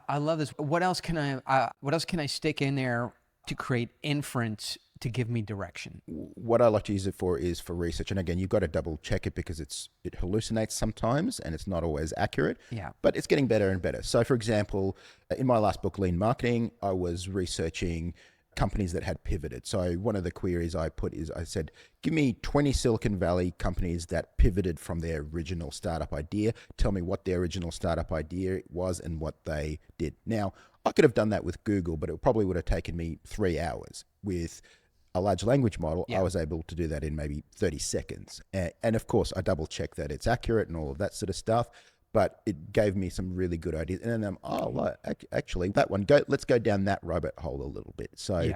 I love this. What else can I stick in there to create inference to give me direction? What I like to use it for is for research. And again, you've got to double check it because it hallucinates sometimes and it's not always accurate. Yeah. But it's getting better and better. So for example, in my last book, Lean Marketing, I was researching companies that had pivoted. So one of the queries I put is, I said, give me 20 Silicon Valley companies that pivoted from their original startup idea. Tell me what their original startup idea was and what they did. Now, I could have done that with Google, but it probably would have taken me 3 hours. With a large language model, I was able to do that in maybe 30 seconds. And of course, I double check that it's accurate and all of that sort of stuff. But it gave me some really good ideas. And then actually, that one, let's go down that rabbit hole a little bit. So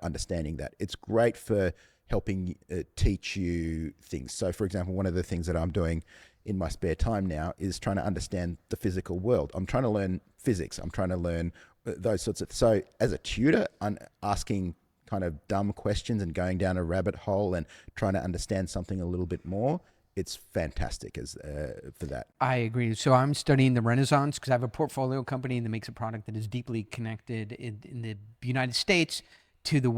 understanding that. It's great for helping teach you things. So for example, one of the things that I'm doing in my spare time now is trying to understand the physical world. I'm trying to learn physics. I'm trying to learn those sorts of. So as a tutor, I'm asking kind of dumb questions and going down a rabbit hole and trying to understand something a little bit more. It's fantastic for that. I agree. So I'm studying the Renaissance because I have a portfolio company that makes a product that is deeply connected in the United States to the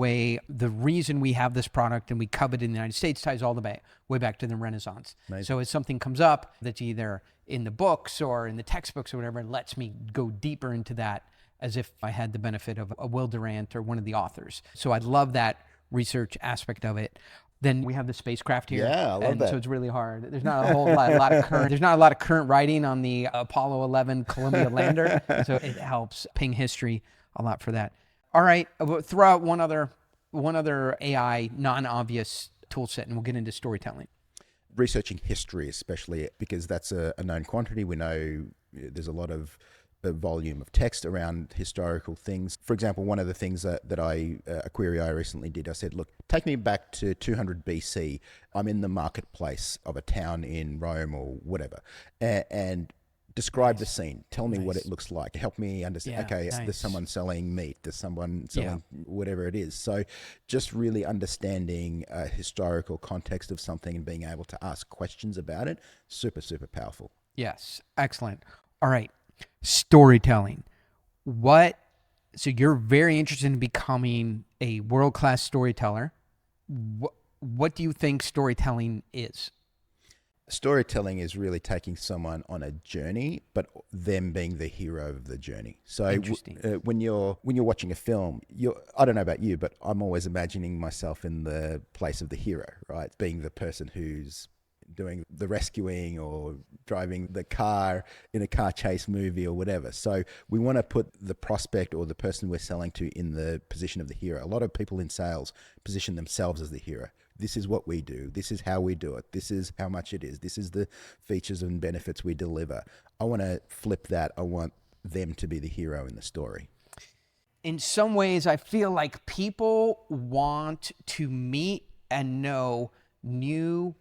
reason we have this product and we covet it in the United States ties all the way back to the Renaissance. Amazing. So as something comes up that's either in the books or in the textbooks or whatever, it lets me go deeper into that as if I had the benefit of a Will Durant or one of the authors. So I love that research aspect of it. Then we have the spacecraft here. Yeah, I love that. So it's really hard. There's not a whole lot of current. There's not a lot of current writing on the Apollo 11 Columbia lander, so it helps ping history a lot for that. All right, we'll throw out one other AI non-obvious tool set, and we'll get into storytelling. Researching history, especially because that's a known quantity. We know there's a lot of volume of text around historical things. For example, one of the things a query I recently did, I said, look, take me back to 200 BC. I'm in the marketplace of a town in Rome or whatever, and describe the scene. Tell me what it looks like. Help me understand. There's someone selling meat. There's someone selling whatever it is. So just really understanding a historical context of something and being able to ask questions about it, super, super powerful. Yes, excellent. All right. Storytelling. So you're very interested in becoming a world-class storyteller. What do you think storytelling is? Storytelling is really taking someone on a journey, but them being the hero of the journey. So when you're watching a film, I don't know about you, but I'm always imagining myself in the place of the hero, right? Being the person who's doing the rescuing or driving the car in a car chase movie or whatever. So we want to put the prospect or the person we're selling to in the position of the hero. A lot of people in sales position themselves as the hero. This is what we do. This is how we do it. This is how much it is. This is the features and benefits we deliver. I want to flip that. I want them to be the hero in the story. In some ways, I feel like people want to meet and know new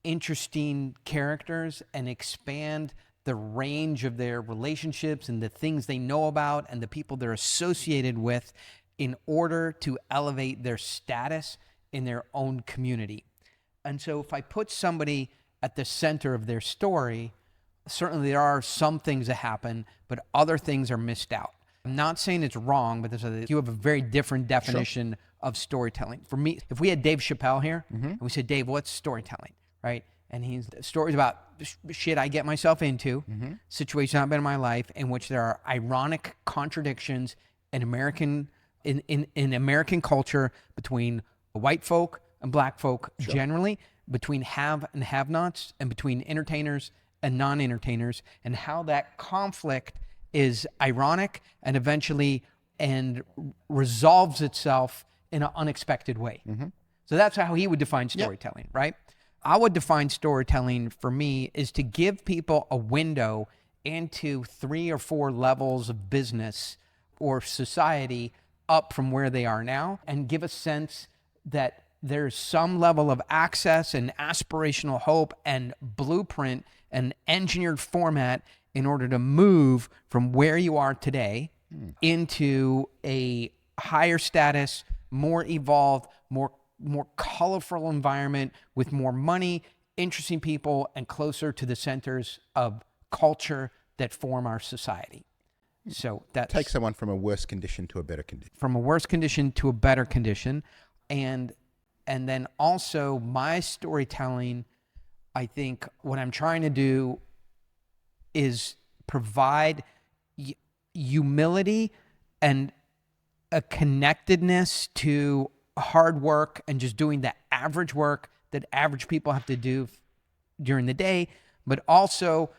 interesting characters and expand the range of their relationships and the things they know about and the people they're associated with in order to elevate their status in their own community. And so if I put somebody at the center of their story, certainly there are some things that happen, but other things are missed out. I'm not saying it's wrong, but you have a very different definition of storytelling. For me, if we had Dave Chappelle here, and we said, Dave, what's storytelling? Right? And he's stories about shit I get myself into, situations I've been in my life in which there are ironic contradictions in American culture between white folk and black folk generally, between have and have-nots, and between entertainers and non-entertainers, and how that conflict is ironic and eventually resolves itself in an unexpected way. So that's how he would define storytelling, right? I would define storytelling for me is to give people a window into 3 or 4 levels of business or society up from where they are now, and give a sense that there's some level of access and aspirational hope and blueprint and engineered format in order to move from where you are today into a higher status, more evolved, more colorful environment with more money, interesting people, and closer to the centers of culture that form our society. So that take someone from a worse condition to a better condition. From a worse condition to a better condition. And then also my storytelling, I think what I'm trying to do is provide humility and a connectedness to hard work and just doing the average work that average people have to do during the day, but also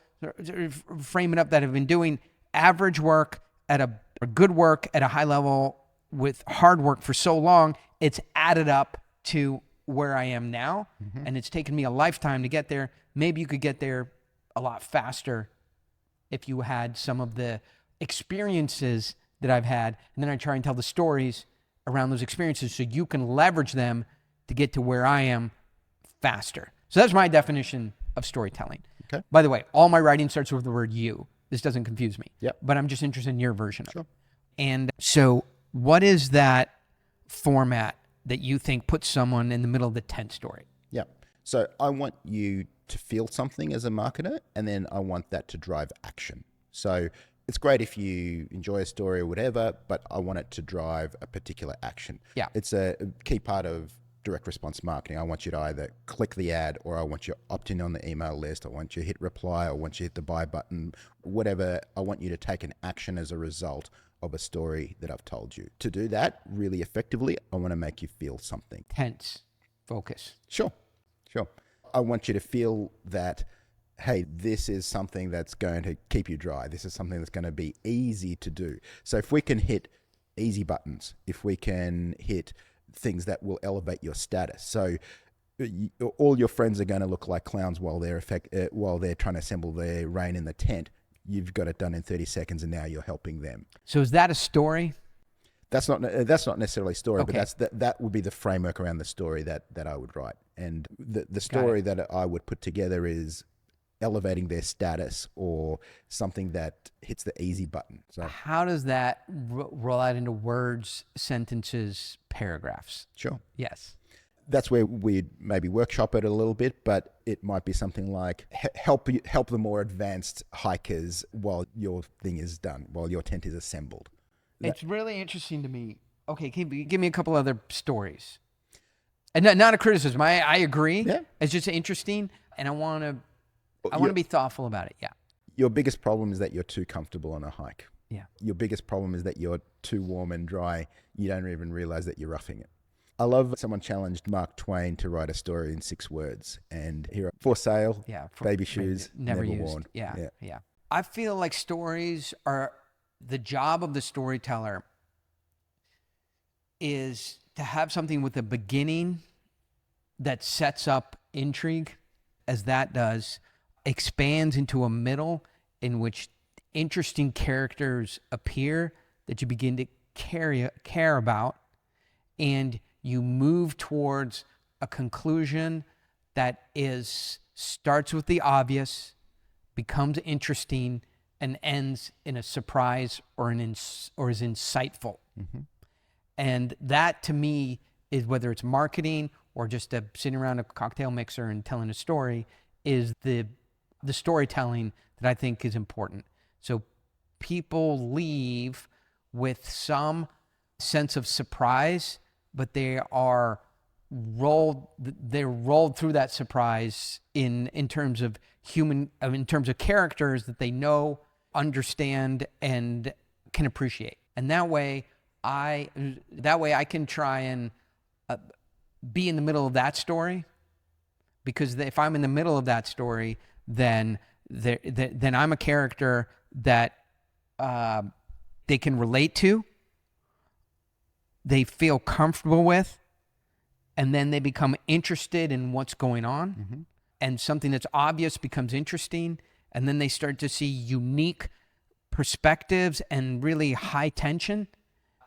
frame it up that I've been doing average work or good work at a high level with hard work for so long, it's added up to where I am now, and it's taken me a lifetime to get there. Maybe you could get there a lot faster if you had some of the experiences that I've had, and then I try and tell the stories around those experiences so you can leverage them to get to where I am faster. So that's my definition of storytelling. Okay. By the way, all my writing starts with the word you. This doesn't confuse me. Yep. But I'm just interested in your version of Sure. it. And so what is that format that you think puts someone in the middle of the tent story? Yeah. So I want you to feel something as a marketer, and then I want that to drive action. So it's great if you enjoy a story or whatever, but I want it to drive a particular action. Yeah. It's a key part of direct response marketing. I want you to either click the ad, or I want you to opt in on the email list. I want you to hit reply. I want you to hit the buy button, whatever. I want you to take an action as a result of a story that I've told you. To do that really effectively, I want to make you feel something. Tense, focus. Sure. I want you to feel that, hey, this is something that's going to keep you dry. This is something that's going to be easy to do. So if we can hit easy buttons, if we can hit things that will elevate your status. So all your friends are going to look like clowns while they're trying to assemble their rain in the tent. You've got it done in 30 seconds, and now you're helping them. So is that a story? That's not necessarily a story, Okay. but that would be the framework around the story that I would write. And the story that I would put together is elevating their status, or something that hits the easy button. So How does that roll out into words, sentences, paragraphs? sure. Yes. That's where we'd maybe workshop it a little bit, but it might be something like help the more advanced hikers while your thing is done, while your tent is assembled. It's really interesting to me. Okay, give me a couple other stories. And not a criticism. I agree. Yeah. It's just interesting, and I want to be thoughtful about it. Yeah. Your biggest problem is that you're too comfortable on a hike. Yeah. Your biggest problem is that you're too warm and dry. You don't even realize that you're roughing it. I love someone challenged Mark Twain to write a story in 6 words, and here, for sale, Yeah. baby shoes, never used. worn. Yeah. I feel like stories are the job of the storyteller is to have something with a beginning that sets up intrigue, as that does, expands into a middle in which interesting characters appear that you begin to care about, and you move towards a conclusion that starts with the obvious, becomes interesting, and ends in a surprise or is insightful. Mm-hmm. And that, to me, is, whether it's marketing or just sitting around a cocktail mixer and telling a story, is the storytelling that I think is important. So people leave with some sense of surprise, but they're rolled through that surprise in terms of in terms of characters that they know, understand, and can appreciate. And that way I can try and be in the middle of that story, because if I'm in the middle of that story, then I'm a character that they can relate to, they feel comfortable with, and then they become interested in what's going on. Mm-hmm. And something that's obvious becomes interesting, and then they start to see unique perspectives and really high tension,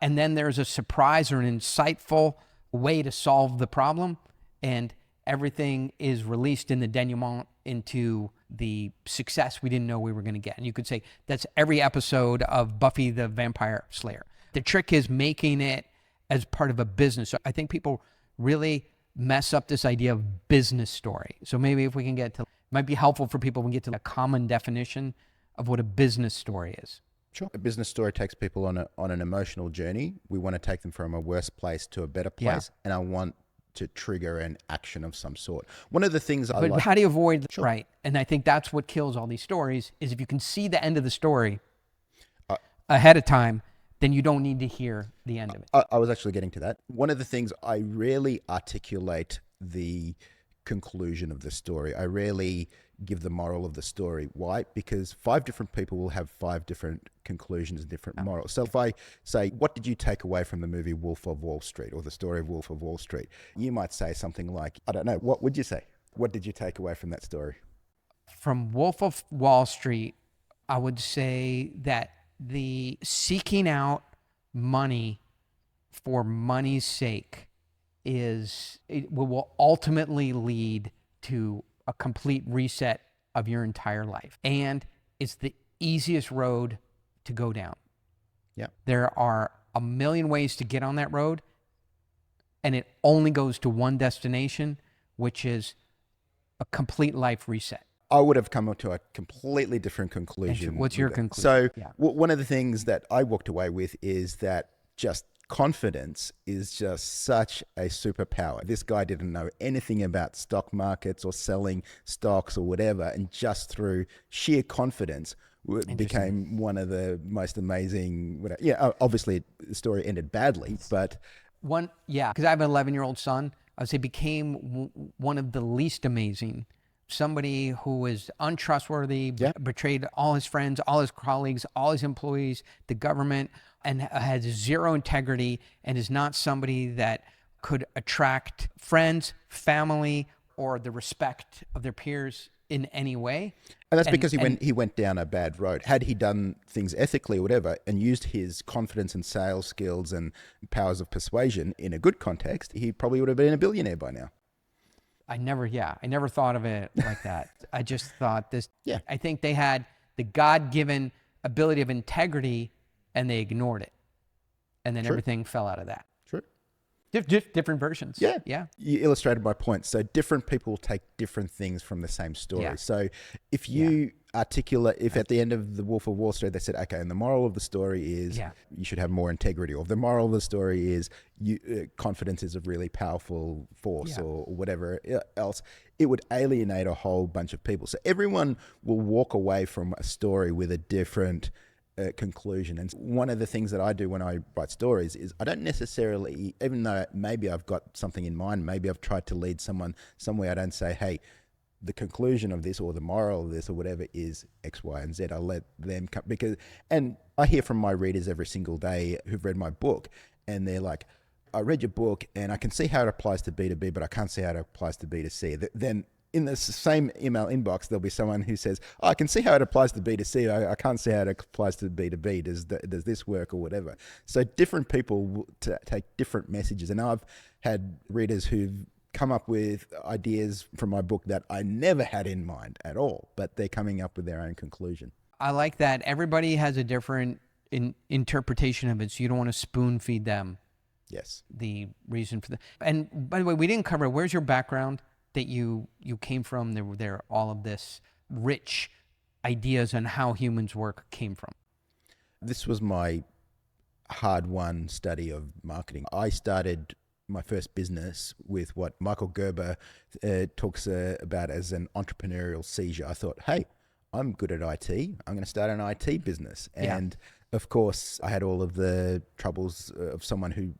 and then there's a surprise or an insightful way to solve the problem, and everything is released in the denouement into the success we didn't know we were going to get. And you could say that's every episode of Buffy the Vampire Slayer. The trick is making it as part of a business. So I think people really mess up this idea of business story. So maybe if we can it might be helpful for people when we get to a common definition of what a business story is. Sure. A business story takes people on an emotional journey. We want to take them from a worse place to a better place, and I want to trigger an action of some sort. One of the things I like... But how do you avoid... Sure. Right. And I think that's what kills all these stories, is if you can see the end of the story ahead of time, then you don't need to hear the end of it. I was actually getting to that. One of the things, I rarely articulate the conclusion of the story. I rarely give the moral of the story. Why? Because 5 different people will have 5 different conclusions and different morals. So if I say, what did you take away from the movie Wolf of Wall Street, or the story of Wolf of Wall Street? You might say something like, I don't know, what would you say? What did you take away from that story? From Wolf of Wall Street, I would say that the seeking out money for money's sake will ultimately lead to a complete reset of your entire life. And it's the easiest road to go down. Yeah. There are a million ways to get on that road, and it only goes to one destination, which is a complete life reset. I would have come to a completely different conclusion. What's your conclusion? So Yeah. one of the things that I walked away with is that just confidence is just such a superpower. This guy didn't know anything about stock markets or selling stocks or whatever, and just through sheer confidence became one of the most amazing. Yeah, obviously the story ended badly, but because I have an 11-year-old son. I would say became one of the least amazing. Somebody who was untrustworthy, betrayed all his friends, all his colleagues, all his employees, the government, and has zero integrity, and is not somebody that could attract friends, family, or the respect of their peers in any way. And that's because he went down a bad road. Had he done things ethically or whatever and used his confidence and sales skills and powers of persuasion in a good context, he probably would have been a billionaire by now. I never thought of it like that. I just thought this. Yeah. I think they had the God-given ability of integrity, and they ignored it, and then everything fell out of that. True. Different versions. Yeah. Yeah. You illustrated my point. So different people take different things from the same story. Yeah. So if you articulate, if at the end of the Wolf of Wall Street they said, okay, and the moral of the story is you should have more integrity, or the moral of the story is confidence is a really powerful force, or whatever else, it would alienate a whole bunch of people. So everyone will walk away from a story with a different conclusion. And one of the things that I do when I write stories is I don't necessarily, even though maybe I've got something in mind, maybe I've tried to lead someone somewhere, I don't say, hey, the conclusion of this or the moral of this or whatever is X, Y, and Z. I'll let them come, and I hear from my readers every single day who've read my book, and they're like, I read your book and I can see how it applies to B2B, but I can't see how it applies to B2C. Then in the same email inbox, there'll be someone who says, I can see how it applies to B2C. I can't see how it applies to B2B. Does this work or whatever? So different people will take different messages. And I've had readers who've come up with ideas from my book that I never had in mind at all, but they're coming up with their own conclusion. I like that. Everybody has a different interpretation of it, so you don't want to spoon feed them. Yes. The reason for and by the way, we didn't cover, where's your background that you came from? There all of this rich ideas on how humans work came from. This was my hard-won study of marketing. I started my first business with what Michael Gerber talks about as an entrepreneurial seizure. I thought, hey, I'm good at IT. I'm going to start an IT business. And of course, I had all of the troubles of someone who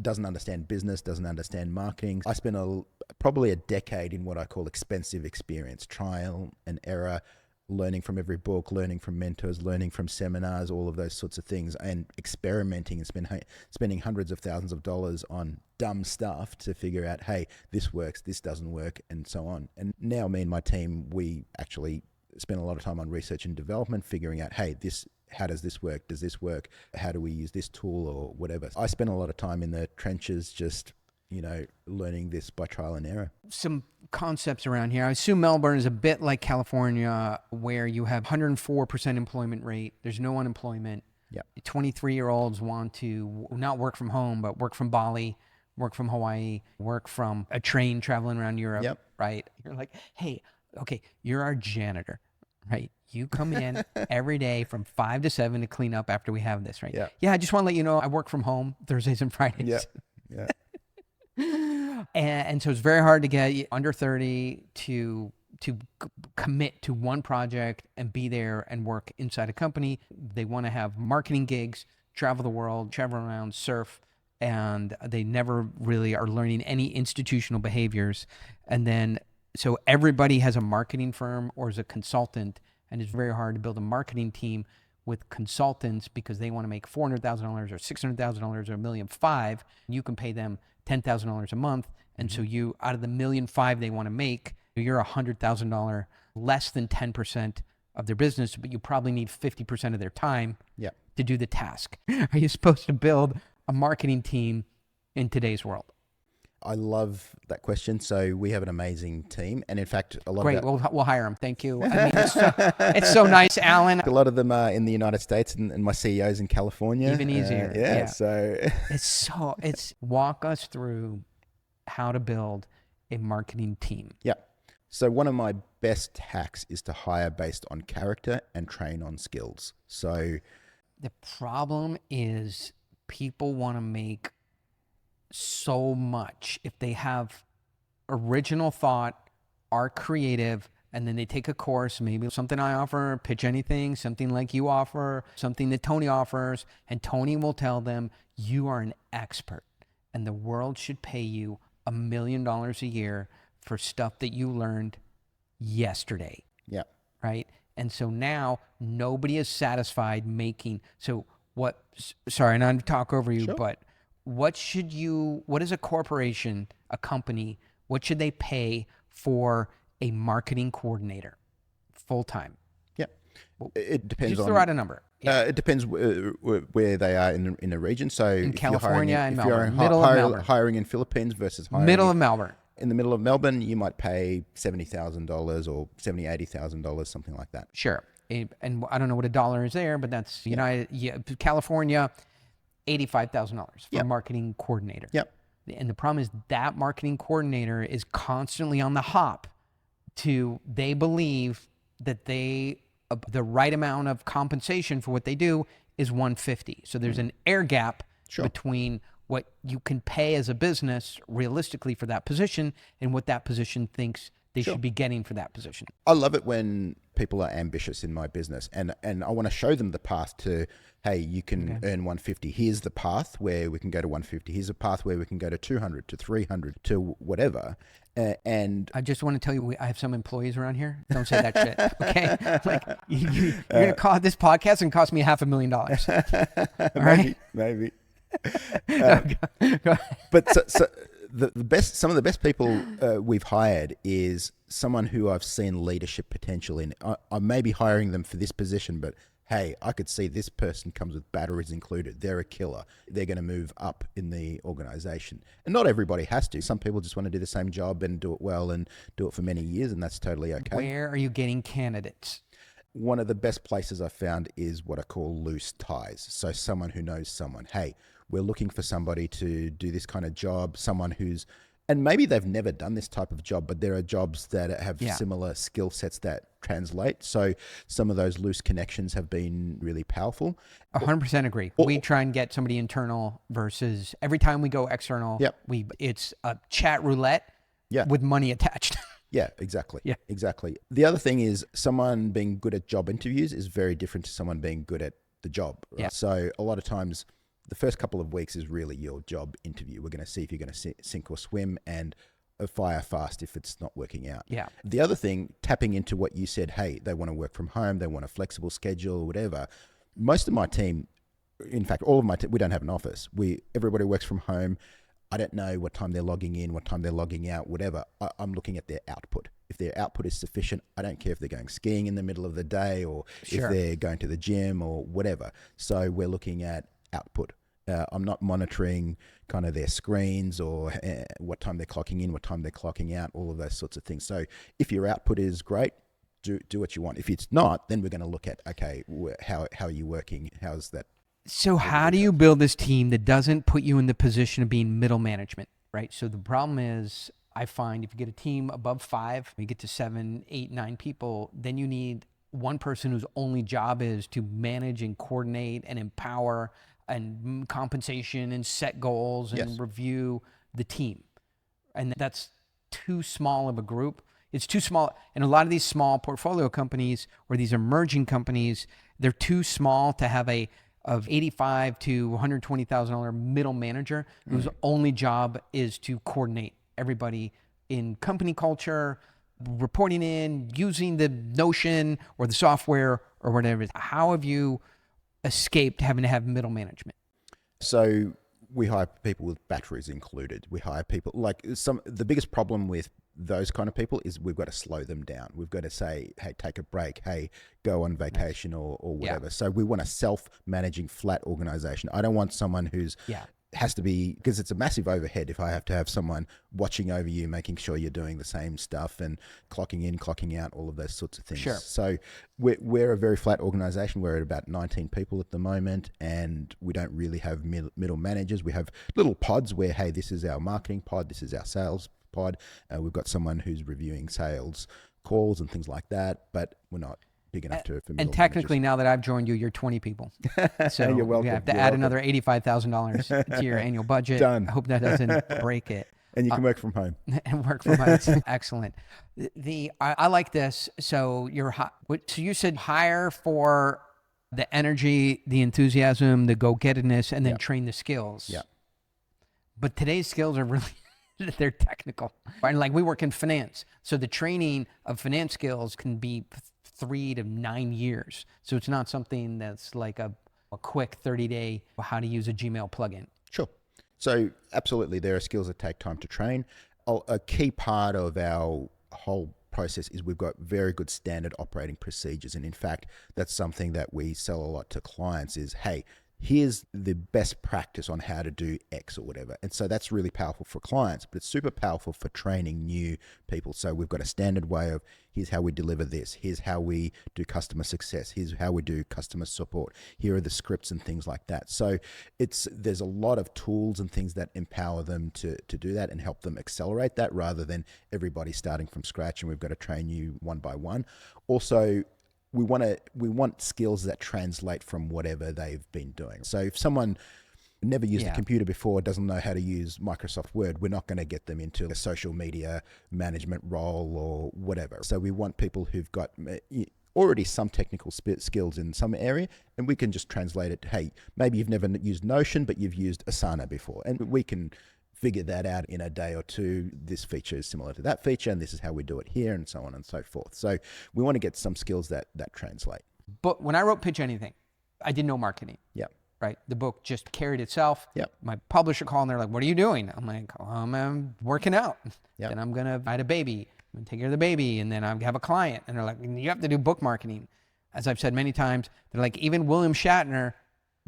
doesn't understand business, doesn't understand marketing. I spent probably a decade in what I call expensive experience, trial and error, learning from every book, learning from mentors, learning from seminars, all of those sorts of things, and experimenting and spending hundreds of thousands of dollars on dumb stuff to figure out, hey, this works, this doesn't work, and so on. And now me and my team, we actually spend a lot of time on research and development, figuring out, hey, how does this work? Does this work? How do we use this tool or whatever? I spend a lot of time in the trenches just, learning this by trial and error. Some concepts around here. I assume Melbourne is a bit like California, where you have 104% employment rate. There's no unemployment. Yeah. 23-year-olds want to not work from home, but work from Bali, work from Hawaii, work from a train traveling around Europe. Yep. Right? You're like, hey, okay, you're our janitor, right? You come in every day from 5 to 7 to clean up after we have this, right? Yeah. Yeah, I just want to let you know I work from home Thursdays and Fridays. Yeah. Yeah. And so it's very hard to get under 30 to commit to one project and be there and work inside a company. They want to have marketing gigs, travel the world, travel around, surf, and they never really are learning any institutional behaviors. And then, so everybody has a marketing firm or is a consultant, and it's very hard to build a marketing team with consultants because they want to make $400,000 or $600,000 or $1.5 million. You can pay them $10,000 a month. And so you, out of the $1.5 million they want to make, you're $100,000 less than 10% of their business, but you probably need 50% of their time to do the task. Are you supposed to build a marketing team in today's world? I love that question. So we have an amazing team, and in fact, a lot Great. of We'll hire them. Thank you. I mean, it's so nice, Alan. a lot of them are in the United States, and my CEO's in California. Even easier. Yeah. So it's walk us through how to build a marketing team. yeah. So one of my best hacks is to hire based on character and train on skills. So The problem is people want to make so much if they have original thought, are creative, and then they take a course, maybe something I offer, Pitch Anything, something like you offer, something that Tony offers, and Tony will tell them, you are an expert, and the world should pay you $1 million a year for stuff that you learned yesterday. yeah. Right? And so now nobody is satisfied making, so what, sorry, not to talk over you, Sure. but what is a corporation, a company, what should they pay for a marketing coordinator full-time? Yeah. It depends Just on. throw out a number. Yeah. It depends where they are in a region. So In if California and if you're Melbourne, middle of Melbourne. hiring in Philippines versus hiring Middle of Melbourne. in the middle of Melbourne, you might pay $70,000 or $80,000, something like that. Sure. And I don't know what a dollar is there, but that's California, $85,000 for a marketing coordinator. Yep. And the problem is that marketing coordinator is constantly on the hop they believe that the right amount of compensation for what they do is 150. So there's an air gap between what you can pay as a business realistically for that position and what that position thinks they should be getting for that position. I love it when people are ambitious in my business, and I want to show them the path to, hey, you can earn 150. Here's the path where we can go to 150. Here's a path where we can go to 200, to 300, to whatever. And I just want to tell you, I have some employees around here. Don't say that shit, okay? Like you're gonna call this podcast and cost me $500,000. All right? maybe. Go ahead. But so some of the best people we've hired is someone who I've seen leadership potential in. I may be hiring them for this position, but hey, I could see this person comes with batteries included. They're a killer. They're going to move up in the organization. And not everybody has to. Some people just want to do the same job and do it well and do it for many years, and that's totally okay. Where are you getting candidates? One of the best places I've found is what I call loose ties. So someone who knows someone. Hey, we're looking for somebody to do this kind of job, someone who's, and maybe they've never done this type of job, but there are jobs that have similar skill sets that translate. So some of those loose connections have been really powerful. 100% agree. We try and get somebody internal versus every time we go external, it's a chat roulette with money attached. Yeah, exactly. Yeah, exactly. The other thing is someone being good at job interviews is very different to someone being good at the job. Right? Yeah. So a lot of times the first couple of weeks is really your job interview. We're going to see if you're going to sink or swim and fire fast if it's not working out. Yeah. The other thing, tapping into what you said, hey, they want to work from home, they want a flexible schedule or whatever. Most of my team, in fact, all of my team, we don't have an office. Everybody works from home. I don't know what time they're logging in, what time they're logging out, whatever. I'm looking at their output. If their output is sufficient, I don't care if they're going skiing in the middle of the day or if they're going to the gym or whatever. So we're looking at output. I'm not monitoring kind of their screens or what time they're clocking in, what time they're clocking out, all of those sorts of things. So if your output is great, do what you want. If it's not, then we're going to look at, okay, how are you working? How's that? So how do you build this team that doesn't put you in the position of being middle management, right? So the problem is, I find if you get a team above 5, you get to 7, 8, 9 people, then you need one person whose only job is to manage and coordinate and empower and compensation and set goals and review the team. And that's too small of a group. It's too small. And a lot of these small portfolio companies or these emerging companies, they're too small to have of $85,000 to $120,000 middle manager whose only job is to coordinate everybody in company culture, reporting in, using the Notion or the software or whatever. How have you escaped having to have middle management? So we hire people with batteries included. We hire people the biggest problem with those kind of people is we've got to slow them down. We've got to say, hey, take a break. Hey, go on vacation or whatever. So we want a self-managing flat organization. I don't want someone who's has to be, because it's a massive overhead if I have to have someone watching over you, making sure you're doing the same stuff and clocking in, clocking out, all of those sorts of things. Sure. So we're a very flat organization. We're at about 19 people at the moment, and we don't really have middle managers. We have little pods where, hey, this is our marketing pod, this is our sales pod. We've got someone who's reviewing sales calls and things like that, but we're not big enough for middle And technically, managers. now that I've joined you, you're 20 people. So You're welcome. you have to You're add welcome. another $85,000 to your annual budget. Done. I hope that doesn't break it. And you can work from home. And work from home. Excellent. I like this. So so you said hire for the energy, the enthusiasm, the go-gettedness, and then Yeah. train the skills. Yeah. But today's skills are really they're technical. Right? Like we work in finance, so the training of finance skills can be 3 to 9 years. So it's not something that's like a quick 30-day how to use a Gmail plugin. Sure. So absolutely, there are skills that take time to train. A key part of our whole process is we've got very good standard operating procedures. And in fact, that's something that we sell a lot to clients is, hey, here's the best practice on how to do X or whatever. And so that's really powerful for clients, but it's super powerful for training new people. So we've got a standard way of, here's how we deliver this. Here's how we do customer success. Here's how we do customer support. Here are the scripts and things like that. So there's a lot of tools and things that empower them to do that and help them accelerate that rather than everybody starting from scratch and we've got to train you one by one. Also, we want skills that translate from whatever they've been doing. So if someone never used a computer before, doesn't know how to use Microsoft Word, we're not going to get them into a social media management role or whatever. So we want people who've got already some technical skills in some area, and we can just translate it. Hey, maybe you've never used Notion, but you've used Asana before, and we can figure that out in a day or two. This feature is similar to that feature, and this is how we do it here, and so on and so forth. So we want to get some skills that translate. But when I wrote Pitch Anything, I did no marketing. Yeah. Right. The book just carried itself. Yep. My publisher called and they're like, "What are you doing?" I'm like, I'm working out. Yep. Then I'm going to find a baby. I'm going to take care of the baby. And then I have a client. And they're like, "You have to do book marketing." As I've said many times, they're like, even William Shatner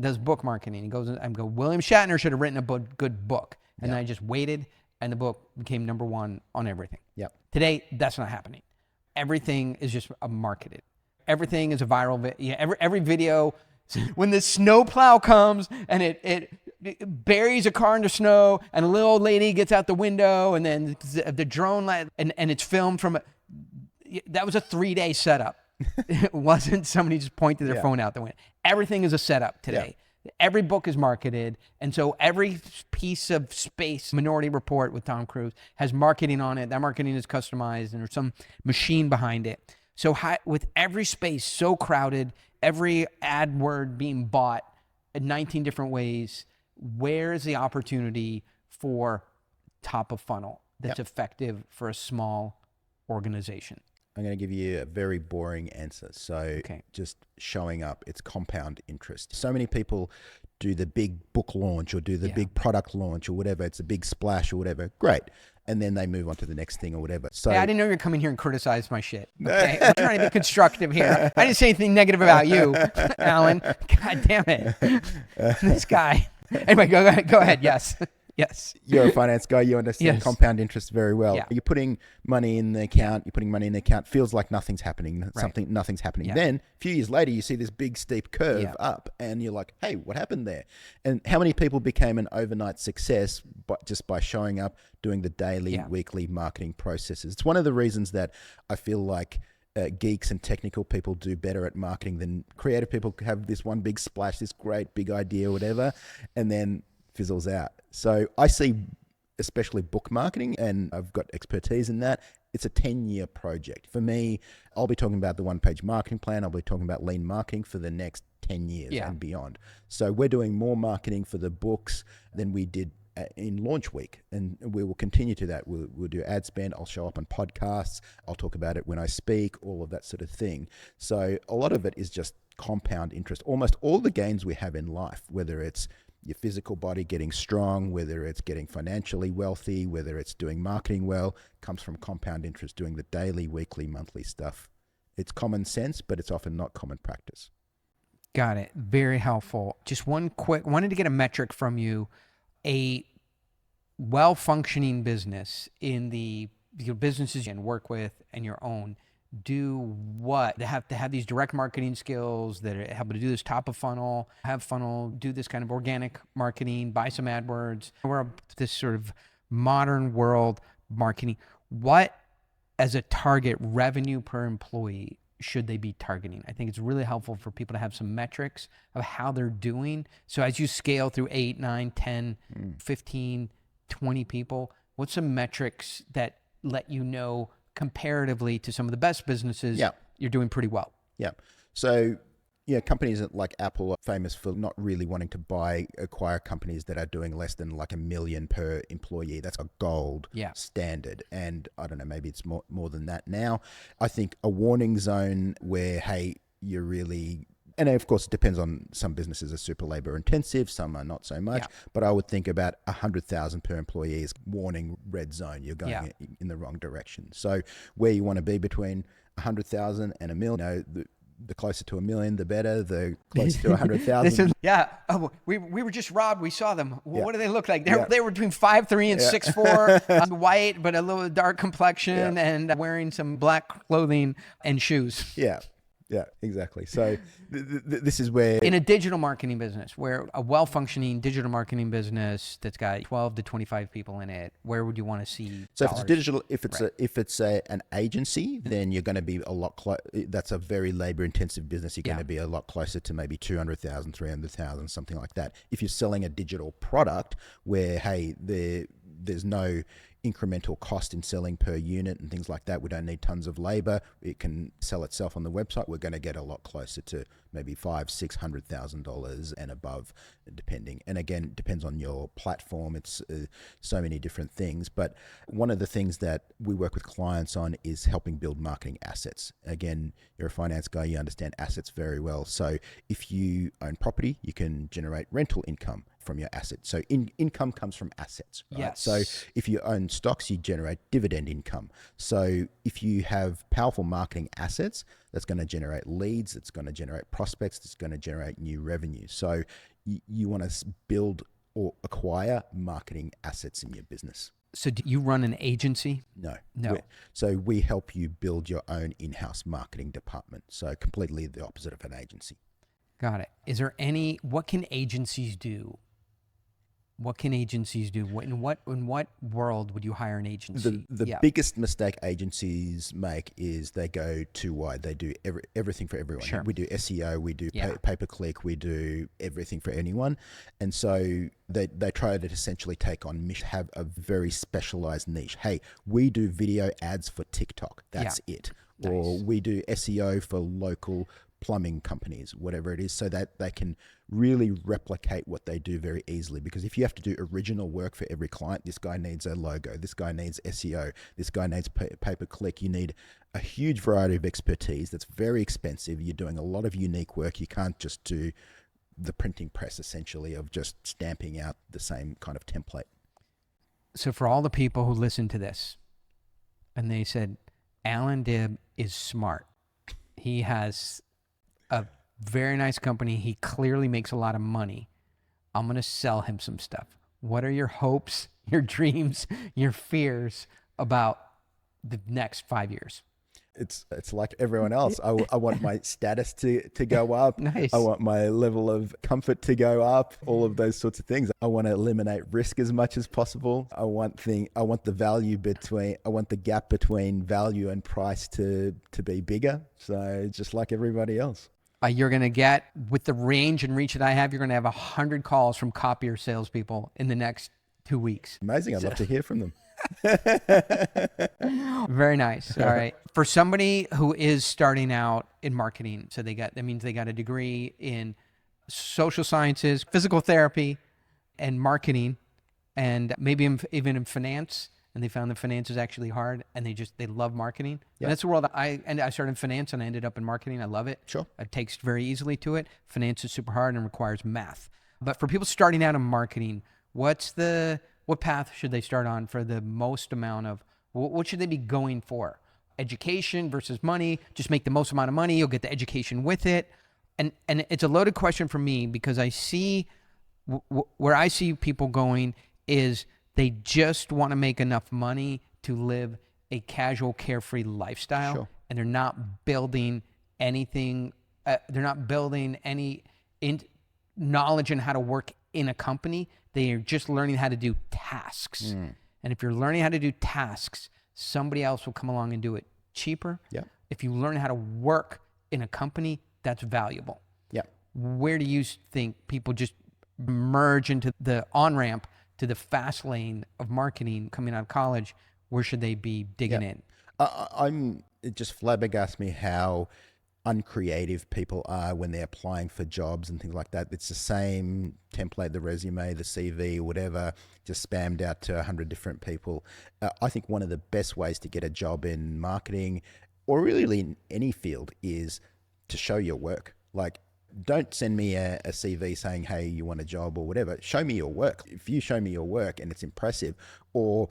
does book marketing. He goes, William Shatner should have written a good book. And then I just waited and the book became #1 on everything. Yep. Today, that's not happening. Everything is just marketed. Everything is a viral video. Every video, when the snowplow comes and it buries a car in the snow and a little old lady gets out the window and then the drone, and it's filmed from, that was a 3-day setup. It wasn't somebody just pointed their phone out the window. Everything is a setup today. Yeah. Every book is marketed. And so every piece of space, Minority Report with Tom Cruise, has marketing on it. That marketing is customized and there's some machine behind it. So with every space so crowded, every ad word being bought in 19 different ways, where is the opportunity for top of funnel that's effective for a small organization? I'm going to give you a very boring answer. So just showing up, it's compound interest. So many people do the big book launch or do the big product launch or whatever. It's a big splash or whatever. Great. And then they move on to the next thing or whatever. So hey, I didn't know you were coming here and criticize my shit. Okay? I'm trying to be constructive here. I didn't say anything negative about you, Alan. God damn it. This guy. Anyway, go ahead. Yes. Yes. You're a finance guy. You understand compound interest very well. Yeah. You're putting money in the account. Feels like nothing's happening. Nothing's happening. Yeah. Then a few years later, you see this big steep curve up and you're like, hey, what happened there? And how many people became an overnight success just by showing up, doing the daily, weekly marketing processes? It's one of the reasons that I feel like geeks and technical people do better at marketing than creative people. Have this one big splash, this great big idea, whatever, and then fizzles out. So I see, especially book marketing, and I've got expertise in that, it's a 10-year project. For me, I'll be talking about the one-page marketing plan. I'll be talking about lean marketing for the next 10 years and beyond. So we're doing more marketing for the books than we did in launch week, and we will continue to that. We'll do ad spend. I'll show up on podcasts. I'll talk about it when I speak, all of that sort of thing. So a lot of it is just compound interest. Almost all the gains we have in life, whether it's your physical body getting strong, whether it's getting financially wealthy, whether it's doing marketing well, comes from compound interest, doing the daily, weekly, monthly stuff. It's common sense, but it's often not common practice. Got it. Very helpful. Just one quick, wanted to get a metric from you. a well-functioning business in the businesses you can work with and your own do what? They have to have these direct marketing skills that are able to do this top of funnel, have funnel, do this kind of organic marketing, buy some AdWords. We're this sort of modern world marketing. What, as a target revenue per employee, should they be targeting? I think it's really helpful for people to have some metrics of how they're doing. So as you scale through 8, 9, 10, 15, 20 people, what's some metrics that let you know comparatively to some of the best businesses, you're doing pretty well? Yeah. So, companies like Apple are famous for not really wanting to acquire companies that are doing less than like $1 million per employee. That's a gold standard. And I don't know, maybe it's more than that now. I think a warning zone where, hey, you're really... And of course, it depends on, some businesses are super labor intensive, some are not so much. But I would think about 100,000 per employee is warning red zone. You're going in the wrong direction. So where you want to be between 100,000 and $1 million, the closer to $1 million, the better. The closer to 100,000. Oh, we were just robbed. We saw them. What do they look like? They were between 5'3" and 6'4", white, but a little dark complexion, and wearing some black clothing and shoes. Yeah, exactly. So this is where... In a digital marketing business, where a well-functioning digital marketing business that's got 12 to 25 people in it, where would you want to see So dollars? if it's digital, if it's an agency, then you're going to be a lot that's a very labor-intensive business. You're going to be a lot closer to maybe 200,000, 300,000, something like that. If you're selling a digital product where, hey, there's no incremental cost in selling per unit and things like that. We don't need tons of labor. It can sell itself on the website. We're going to get a lot closer to maybe $500,000-$600,000 and above, depending. And again, it depends on your platform. It's so many different things. But one of the things that we work with clients on is helping build marketing assets. Again, you're a finance guy, you understand assets very well. So if you own property, you can generate rental income from your asset. So income comes from assets, right? Yes. So if you own stocks, you generate dividend income. So if you have powerful marketing assets, that's going to generate leads, it's going to generate prospects, it's going to generate new revenue. So you want to build or acquire marketing assets in your business. So do you run an agency? No. No. So we help you build your own in-house marketing department. So completely the opposite of an agency. Got it. Is there what can agencies do? What can agencies do? In what world would you hire an agency? The biggest mistake agencies make is they go too wide. They do everything for everyone. Sure. We do SEO, we do pay-per-click, we do everything for anyone. And so they try to essentially take on, have a very specialized niche. Hey, we do video ads for TikTok. That's it. Nice. Or we do SEO for local plumbing companies, whatever it is, so that they can really replicate what they do very easily. Because if you have to do original work for every client, this guy needs a logo, this guy needs SEO, this guy needs pay-per-click, you need a huge variety of expertise that's very expensive. You're doing a lot of unique work. You can't just do the printing press, essentially, of just stamping out the same kind of template. So for all the people who listen to this and they said, Allan Dib is smart, he has a very nice company, he clearly makes a lot of money, I'm going to sell him some stuff. What are your hopes, your dreams, your fears about the next 5 years? It's like everyone else. I want my status to go up. Nice. I want my level of comfort to go up, all of those sorts of things. I want to eliminate risk as much as possible. I want the gap between value and price to be bigger. So just like everybody else. You're going to get, with the range and reach that I have, you're going to have 100 calls from copier salespeople in the next 2 weeks. Amazing. I'd love to hear from them. Very nice. All right. For somebody who is starting out in marketing, so that means they got a degree in social sciences, physical therapy, and marketing, and maybe even in finance, and they found that finance is actually hard, and they love marketing. Yeah. And that's the world I started in finance and I ended up in marketing. I love it. Sure. It takes very easily to it. Finance is super hard and requires math. But for people starting out in marketing, what path should they start on for the most amount of, what should they be going for? Education versus money? Just make the most amount of money, you'll get the education with it. And it's a loaded question for me because I see Where I see people going is they just want to make enough money to live a casual, carefree lifestyle, Sure. and they're not building anything. They're not building any knowledge on how to work in a company. They are just learning how to do tasks. And if you're learning how to do tasks, somebody else will come along and do it cheaper. Yeah. If you learn how to work in a company, that's valuable. Yeah. Where do you think people just merge into the on-ramp to the fast lane of marketing coming out of college? Where should they be digging in? It just flabbergasts me how uncreative people are when they're applying for jobs and things like that. It's the same template, the resume, the CV, whatever, just spammed out to 100 different people. I think one of the best ways to get a job in marketing, or really in any field, is to show your work. Like, don't send me a CV saying, hey, you want a job or whatever. Show me your work. If you show me your work and it's impressive, or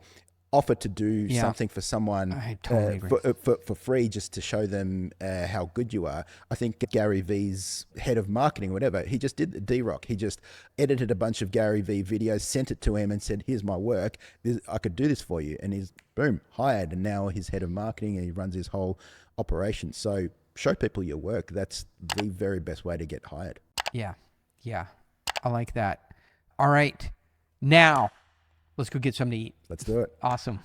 offer to do something for someone I totally agree. for free, just to show them how good you are. I think Gary V's head of marketing, whatever, he just did the D-Rock. He just edited a bunch of Gary V videos, sent it to him and said, here's my work. I could do this for you. And he's, boom, hired. And now he's head of marketing and he runs his whole operation. So show people your work. That's the very best way to get hired. Yeah. I like that. All right. Now, let's go get something to eat. Let's do it. Awesome.